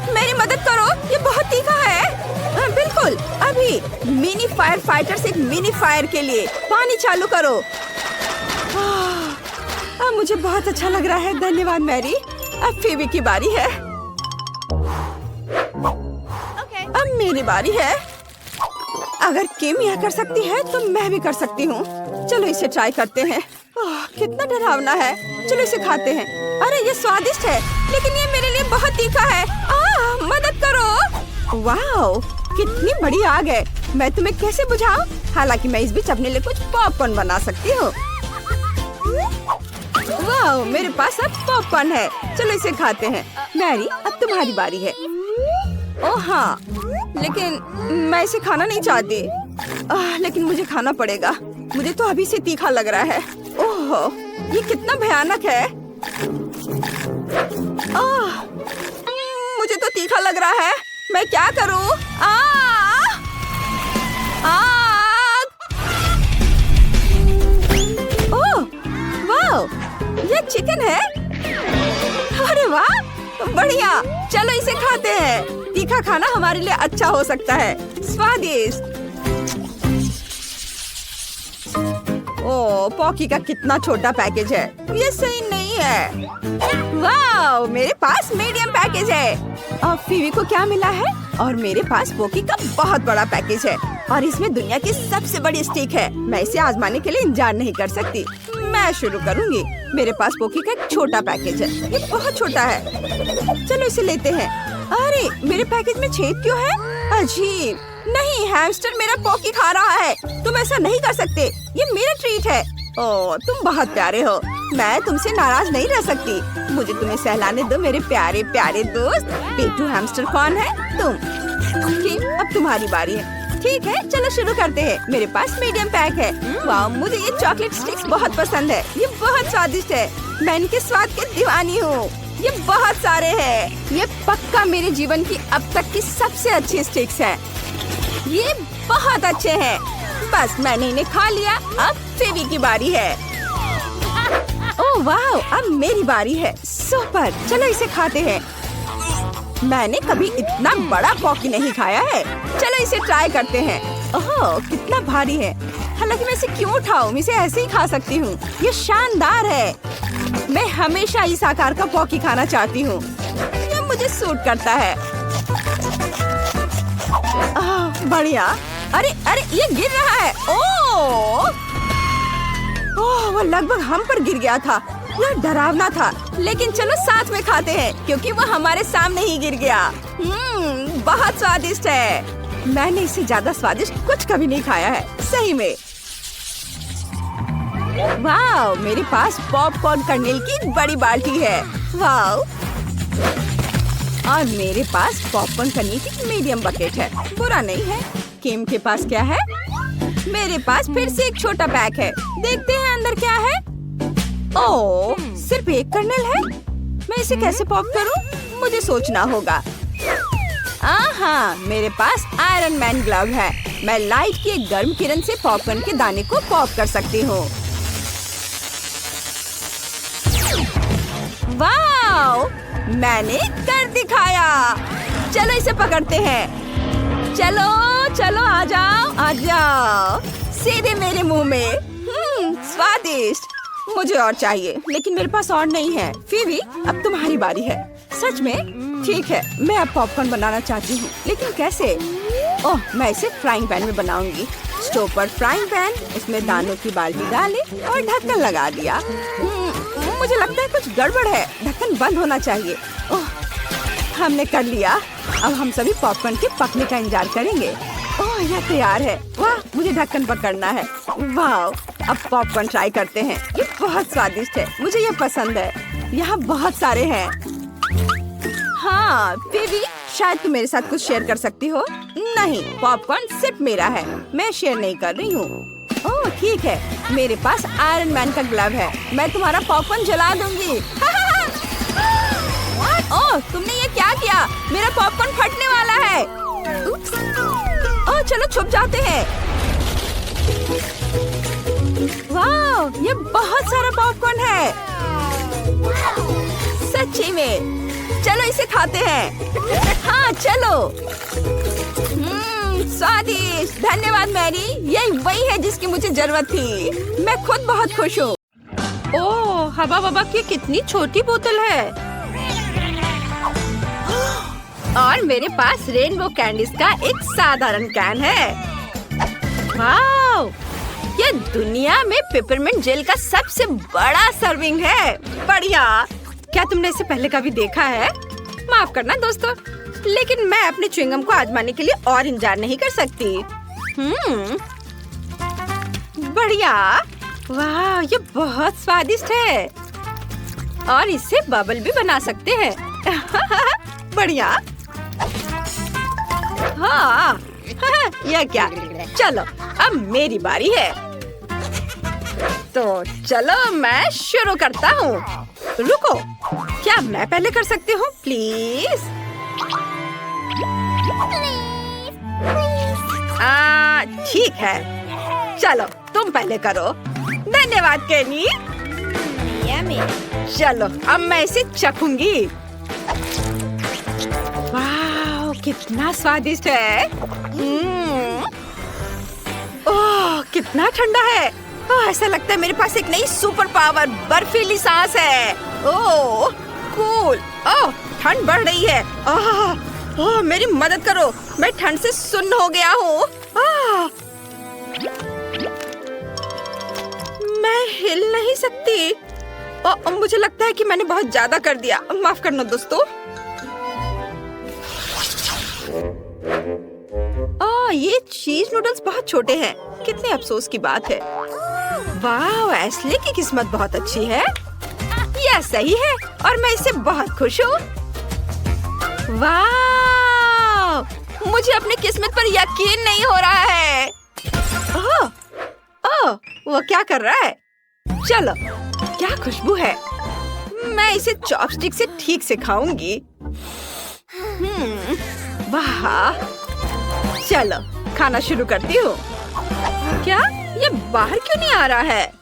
मेरी मदद करो, ये बहुत तीखा है। बिल्कुल, अभी मिनी फायर फाइटर्स एक मिनी फायर के लिए पानी चालू करो। अब मुझे बहुत अच्छा लग रहा है। धन्यवाद मैरी। अब फेबी की बारी है। अब मेरी बारी है। अगर किम यह कर सकती है तो मैं भी कर सकती हूँ। चलो इसे ट्राई करते हैं। कितना डरावना है। चलो इसे खाते हैं। अरे ये स्वादिष्ट है, लेकिन ये मेरे लिए बहुत तीखा है। मदद करो। वाह, कितनी बड़ी आग है। मैं तुम्हें कैसे बुझाऊं? हालांकि मैं इस बीच अपने लिए कुछ पॉपकॉर्न बना सकती हूँ। वाह, मेरे पास अब पॉपकॉर्न है। चलो इसे खाते हैं। मैरी, अब तुम्हारी बारी है। ओह हाँ, लेकिन मैं इसे खाना नहीं चाहती। लेकिन मुझे खाना पड़ेगा। मुझे तो अभी से तीखा लग रहा है। ओह, ये कितना भयानक है। मुझे तो तीखा लग रहा है। मैं क्या करूं? ओह, वाह, ये चिकन है। अरे वाह, बढ़िया। चलो इसे खाते हैं। तीखा खाना हमारे लिए अच्छा हो सकता है। स्वादिष्ट। ओह, पॉकी का कितना छोटा पैकेज है। ये सही नहीं है। वाह, मेरे पास मीडियम पैकेज है। और फीवी को क्या मिला है? और मेरे पास पोकी का बहुत बड़ा पैकेज है और इसमें दुनिया की सबसे बड़ी स्टिक है। मैं इसे आजमाने के लिए इंतजार नहीं कर सकती। मैं शुरू करूंगी। मेरे पास पोकी का एक छोटा पैकेज है। ये बहुत छोटा है। चलो इसे लेते हैं। अरे, मेरे पैकेज में छेद क्यों है? अजीब। नहीं, हैमस्टर मेरा पोकी खा रहा है। तुम ऐसा नहीं कर सकते। ये मेरा ट्रीट है। ओह, तुम बहुत प्यारे हो। मैं तुमसे नाराज नहीं रह सकती। मुझे तुम्हें सहलाने दो मेरे प्यारे प्यारे दोस्त। पेटू हैमस्टर कौन है? तुम। ठीक, अब तुम्हारी बारी है। ठीक है, चलो शुरू करते हैं। मेरे पास मीडियम पैक है। वाह, मुझे ये चॉकलेट स्टिक्स बहुत पसंद है। ये बहुत स्वादिष्ट है। मैं इनके स्वाद की दीवानी हूँ। ये बहुत सारे हैं। ये पक्का मेरे जीवन की अब तक की सबसे अच्छी स्टिक्स है। ये बहुत अच्छे हैं। बस मैंने इन्हें खा लिया। अब फेबी की बारी है। ओह वाह, अब मेरी बारी है। सुपर, चलो इसे खाते हैं। मैंने कभी इतना बड़ा पॉकी नहीं खाया है। चलो इसे ट्राई करते हैं। ओह, कितना भारी है। हालांकि मैं इसे क्यों उठाऊं? मैं इसे ऐसे ही खा सकती हूँ। ये शानदार है। मैं हमेशा इस आकार का पॉकी खाना चाहती हूँ। ये मुझे सूट करता है। बढ़िया। अरे अरे, ये गिर रहा है। ओह, वो लगभग हम पर गिर गया था। यह डरावना था, लेकिन चलो साथ में खाते हैं क्योंकि वो हमारे सामने ही गिर गया। बहुत स्वादिष्ट है। मैंने इससे ज्यादा स्वादिष्ट कुछ कभी नहीं खाया है, सही में। वाओ, मेरे पास पॉपकॉर्न कर्नेल की बड़ी बाल्टी है। वाओ, और मेरे पास पॉपकॉर्न करने की मीडियम बकेट है। बुरा नहीं है। किम के पास क्या है? मेरे पास फिर से एक छोटा बैग है। देखते हैं अंदर क्या है। ओह, सिर्फ एक कर्नेल है। मैं इसे कैसे पॉप करूं? मुझे सोचना होगा। हाँ, मेरे पास आयरन मैन ग्लव है। मैं लाइट की एक गर्म किरण से पॉपकॉर्न के दाने को पॉप कर सकती हूँ। वाओ, मैंने कर दिखाया। चलो इसे पकड़ते हैं। चलो चलो, आ जाओ आ जाओ, सीधे मेरे मुंह में। स्वादिष्ट। मुझे और चाहिए, लेकिन मेरे पास और नहीं है। फिर अब तुम्हारी बारी है। सच में? ठीक है, मैं अब पॉपकॉर्न बनाना चाहती हूँ, लेकिन कैसे? ओह, मैं इसे फ्राइंग पैन में बनाऊंगी। स्टोव पर फ्राइंग पैन, इसमें दानों की बाल्टी डाले और ढक्कन लगा दिया। मुझे लगता है कुछ गड़बड़ है। ढक्कन बंद होना चाहिए। ओह, हमने कर लिया। अब हम सभी पॉपकॉर्न के पकने का इंतजार करेंगे। ओह, यह तैयार है। वाह, मुझे ढक्कन पकड़ना है। वाह, अब पॉपकॉर्न ट्राई करते हैं। ये बहुत स्वादिष्ट है। मुझे ये पसंद है। यहाँ बहुत सारे हैं। हाँ, बेबी, शायद तुम मेरे साथ कुछ शेयर कर सकती हो। नहीं, पॉपकॉर्न सिर्फ मेरा है। मैं शेयर नहीं कर रही हूँ। ओह, ठीक है। मेरे पास आयरन मैन का ग्लव है। मैं तुम्हारा पॉपकॉर्न जला दूंगी। ओह, तुमने ये क्या किया? मेरा पॉपकॉर्न फटने वाला है। ओह, चलो छुप जाते हैं। वाह, ये बहुत सारा पॉपकॉर्न है। सच्ची में। चलो इसे खाते हैं। हाँ, चलो। स्वादिष्ट। धन्यवाद मैरी, यही वही है जिसकी मुझे जरूरत थी। मैं खुद बहुत खुश हूँ। ओह, हवा बाबा की कितनी छोटी बोतल है। और मेरे पास रेनबो कैंडीज का एक साधारण कैन है। वाओ, ये दुनिया में पेपरमिंट जेल का सबसे बड़ा सर्विंग है। बढ़िया। क्या तुमने इसे पहले कभी देखा है? माफ करना दोस्तों, लेकिन मैं अपने च्युइंगम को आजमाने के लिए और इंतजार नहीं कर सकती। बढ़िया। वाह, ये बहुत स्वादिष्ट है। और इससे बबल भी बना सकते हैं। बढ़िया। हाँ, यह क्या? चलो, अब मेरी बारी है। तो चलो मैं शुरू करता हूँ। रुको, क्या मैं पहले कर सकती हूँ? प्लीज। ठीक है। चलो तुम पहले करो। धन्यवाद केनी। चलो अब मैं इसे चखूंगी। वाह, कितना स्वादिष्ट है। ओह, कितना ठंडा है। ऐसा लगता है मेरे पास एक नई सुपर पावर बर्फीली सांस है। ओह, कूल। ओह, ठंड बढ़ रही है। ओह, मेरी मदद करो, मैं ठंड से सुन्न हो गया हूँ। मैं हिल नहीं सकती। मुझे लगता है कि मैंने बहुत ज्यादा कर दिया। माफ करना दोस्तों। ये चीज नूडल्स बहुत छोटे हैं। कितने अफसोस की बात है। वाह, एस्ले की किस्मत बहुत अच्छी है। यह सही है और मैं इससे बहुत खुश हूँ। वाह, मुझे अपनी किस्मत पर यकीन नहीं हो रहा है। ओह, वो क्या कर रहा है? चलो, क्या खुशबू है। मैं इसे चॉपस्टिक से ठीक से खाऊंगी। वाह, चलो खाना शुरू करती हूँ। क्या ये बाहर क्यों नहीं आ रहा है?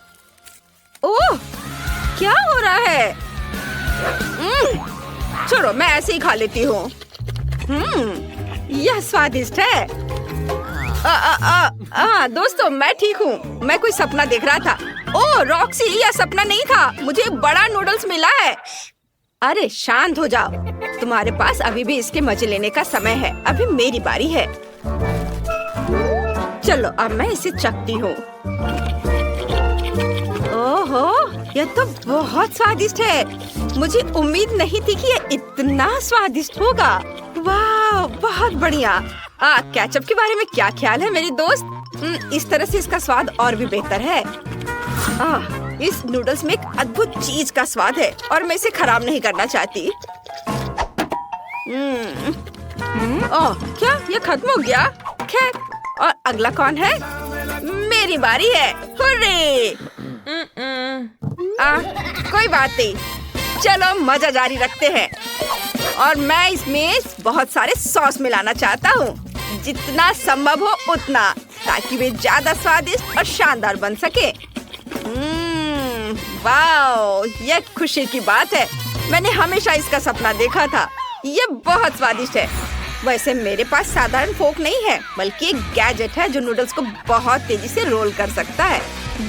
ओह, क्या हो रहा है? छोड़ो, मैं ऐसे ही खा लेती हूँ। यह स्वादिष्ट है। दोस्तों, मैं ठीक हूँ। मैं कोई सपना देख रहा था। ओह रॉक्सी, यह सपना नहीं था। मुझे बड़ा नूडल्स मिला है। अरे शांत हो जाओ। तुम्हारे पास अभी भी इसके मजे लेने का समय है। अभी मेरी बारी है। चलो अब मैं इसे चखती हूँ। ओहो, यह तो बहुत स्वादिष्ट है। मुझे उम्मीद नहीं थी कि यह इतना स्वादिष्ट होगा। वाह, बहुत बढ़िया। केचप के बारे में क्या ख्याल है मेरी दोस्त? इस तरह से इसका स्वाद और भी बेहतर है। इस नूडल्स में एक अद्भुत चीज का स्वाद है और मैं इसे खराब नहीं करना चाहती। क्या ये खत्म हो गया? खैर, और अगला कौन है? मेरी बारी है। हुर्रे! कोई बात नहीं, चलो मजा जारी रखते हैं। और मैं इसमें बहुत सारे सॉस मिलाना चाहता हूँ, जितना संभव हो उतना, ताकि वे ज्यादा स्वादिष्ट और शानदार बन सके। वाओ, ये खुशी की बात है। मैंने हमेशा इसका सपना देखा था। ये बहुत स्वादिष्ट है। वैसे मेरे पास साधारण फोक नहीं है, बल्कि एक गैजेट है जो नूडल्स को बहुत तेजी से रोल कर सकता है।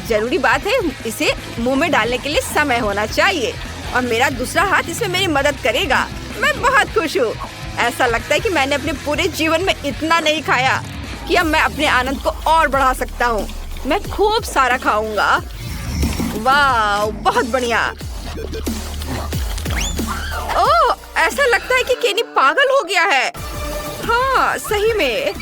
जरूरी बात है, इसे मुंह में डालने के लिए समय होना चाहिए और मेरा दूसरा हाथ इसमें मेरी मदद करेगा। मैं बहुत खुश हूँ। ऐसा लगता है कि मैंने अपने पूरे जीवन में इतना नहीं खाया कि अब मैं अपने आनंद को और बढ़ा सकता हूँ। मैं खूब सारा खाऊंगा। वाह, बहुत बढ़िया। ओह, ऐसा लगता है कि केनी पागल हो गया है। हाँ, सही में।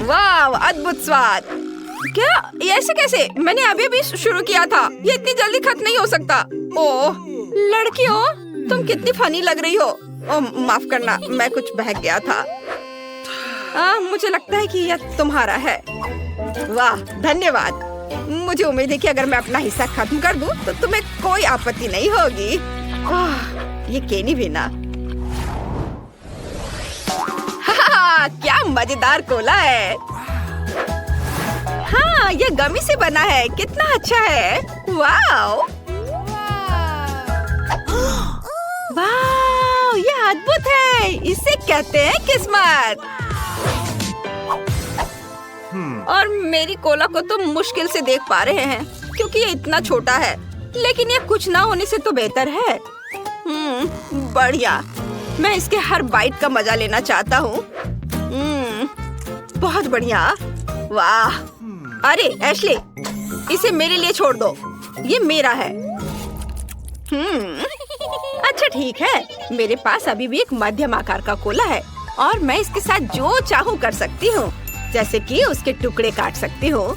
वाह, अद्भुत स्वाद। क्या ये ऐसे कैसे? मैंने अभी अभी शुरू किया था। ये इतनी जल्दी खत्म नहीं हो सकता। ओह लड़कियों, तुम कितनी फनी लग रही हो। ओह माफ करना, मैं कुछ बहक गया था। मुझे लगता है कि यह तुम्हारा है। वाह, धन्यवाद। मुझे उम्मीद है कि अगर मैं अपना हिस्सा खत्म कर दूं, तो तुम्हें कोई आपत्ति नहीं होगी। ये केनी भी ना। क्या मजेदार कोला है। हाँ, ये गमी से बना है। कितना अच्छा है। वाओ, वाओ, ये अद्भुत है। इसे कहते हैं किस्मत। और मेरी कोला को तो मुश्किल से देख पा रहे हैं, क्योंकि ये इतना छोटा है। लेकिन ये कुछ ना होने से तो बेहतर है। बढ़िया। मैं इसके हर बाइट का मजा लेना चाहता हूँ। बहुत बढ़िया। वाह। अरे एशले, इसे मेरे लिए छोड़ दो। ये मेरा है। अच्छा ठीक है। मेरे पास अभी भी एक मध्यम आकार का कोला है और मैं इसके साथ जो चाहूँ कर सकती हूँ, जैसे कि उसके टुकड़े काट सकती हूँ।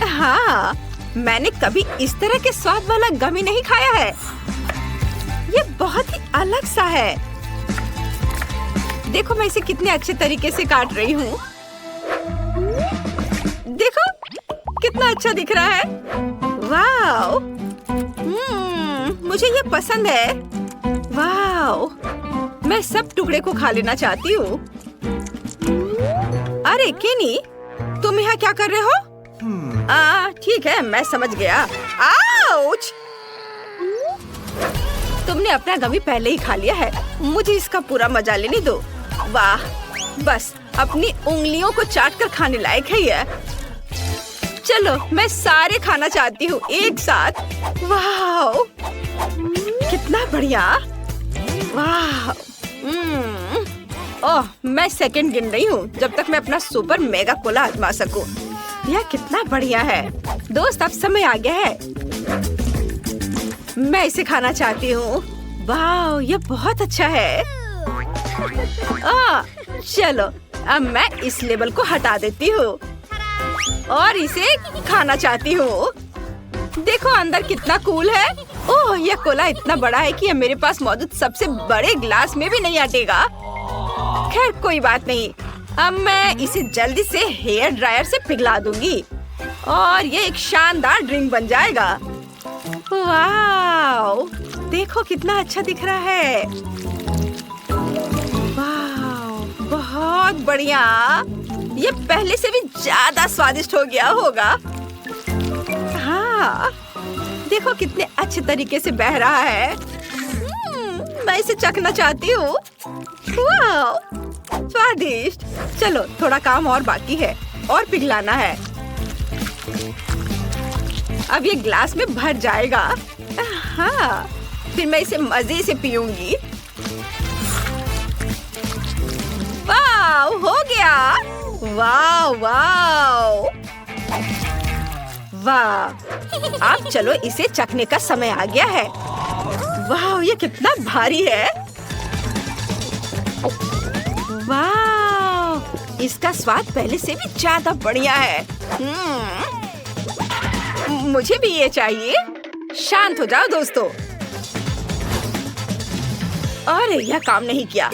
हाँ, मैंने कभी इस तरह के स्वाद वाला गमी नहीं खाया है। ये बहुत ही अलग सा है। देखो मैं इसे कितने अच्छे तरीके से काट रही हूँ। देखो कितना अच्छा दिख रहा है। वाओ, मुझे ये पसंद है। वाओ, मैं सब टुकड़े को खा लेना चाहती हूँ। अरे केनी, तुम यहाँ क्या कर रहे हो? ठीक है, मैं समझ गया। आउच! तुमने अपना गमी पहले ही खा लिया है। मुझे इसका पूरा मजा लेने दो। वाह, बस अपनी उंगलियों को चाटकर खाने लायक है ये। चलो, मैं सारे खाना चाहती हूँ एक साथ। वाह, कितना बढ़िया। वाह। ओह, मैं सेकंड गिन रही हूँ जब तक मैं अपना सुपर मेगा कोला आजमा सकूं। यह कितना बढ़िया है। दोस्त, अब समय आ गया है। मैं इसे खाना चाहती हूँ। वाह, यह बहुत अच्छा है। चलो, अब मैं इस लेबल को हटा देती हूँ और इसे खाना चाहती हूँ। देखो अंदर कितना कूल है। ओह, यह कोला इतना बड़ा है कि यह मेरे पास मौजूद सबसे बड़े ग्लास में भी नहीं अटेगा। खैर कोई बात नहीं। अब मैं इसे जल्दी से हेयर ड्रायर से पिघला दूंगी और ये एक शानदार ड्रिंक बन जाएगा। वाओ, देखो कितना अच्छा दिख रहा है। वाओ, बहुत बढ़िया। ये पहले से भी ज्यादा स्वादिष्ट हो गया होगा। हाँ, देखो कितने अच्छे तरीके से बह रहा है। मैं इसे चखना चाहती हूँ। वाओ, स्वादिष्ट। चलो, थोड़ा काम और बाकी है और पिघलाना है। अब ये ग्लास में भर जाएगा। हाँ, फिर मैं इसे मजे से पीऊंगी। वाओ, हो गया। वाओ वाओ वाह। अब चलो, इसे चखने का समय आ गया है। वाह, ये कितना भारी है। वाह, इसका स्वाद पहले से भी ज्यादा बढ़िया है। मुझे भी ये चाहिए। शांत हो जाओ दोस्तों। अरे यह काम नहीं किया।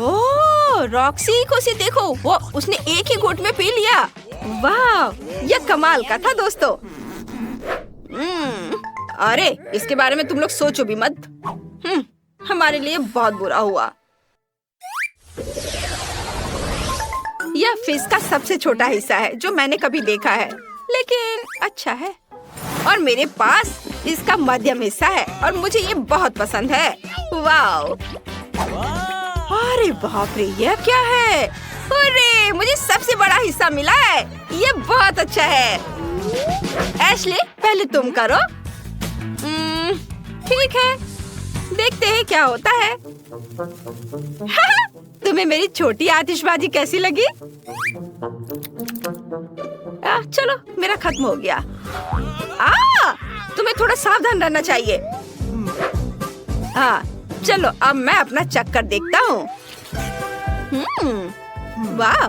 ओह, रॉक्सी को से देखो, वो उसने एक ही घूंट में पी लिया। वाह, यह कमाल का था दोस्तों। अरे इसके बारे में तुम लोग सोचो भी मत। हमारे लिए बहुत बुरा हुआ। यह फिश का सबसे छोटा हिस्सा है जो मैंने कभी देखा है, लेकिन अच्छा है। और मेरे पास इसका मध्यम हिस्सा है और मुझे ये बहुत पसंद है। वाओ! अरे बाप रे, यह क्या है? अरे मुझे सबसे बड़ा हिस्सा मिला है। ये बहुत अच्छा है। एशले, पहले तुम करो। ठीक है, देखते हैं क्या होता है। तुम्हें मेरी छोटी आतिशबाजी कैसी लगी? चलो, मेरा खत्म हो गया। तुम्हें थोड़ा सावधान रहना चाहिए। हाँ, चलो अब मैं अपना चक्कर देखता हूँ। वाह,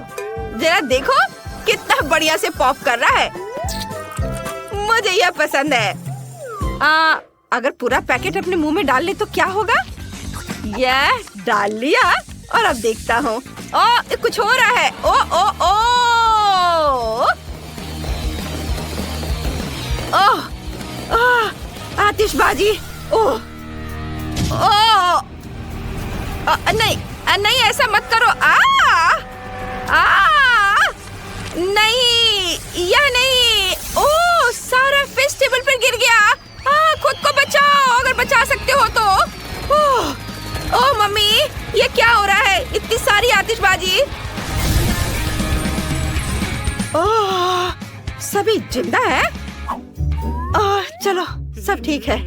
जरा देखो कितना बढ़िया से पॉप कर रहा है। मुझे यह पसंद है। अगर पूरा पैकेट अपने मुंह में डाल ले तो क्या होगा? यह डाल लिया और अब देखता हूँ। कुछ हो रहा है। आतिशबाजी। नहीं, ऐसा मत करो। नहीं, यह नहीं। सारा फिश टेबल पर गिर गया। खुद को बचाओ अगर बचा सकते हो तो। मम्मी, ये क्या हो रहा है? इतनी सारी आतिशबाजी। सभी जिंदा है? चलो, सब ठीक है।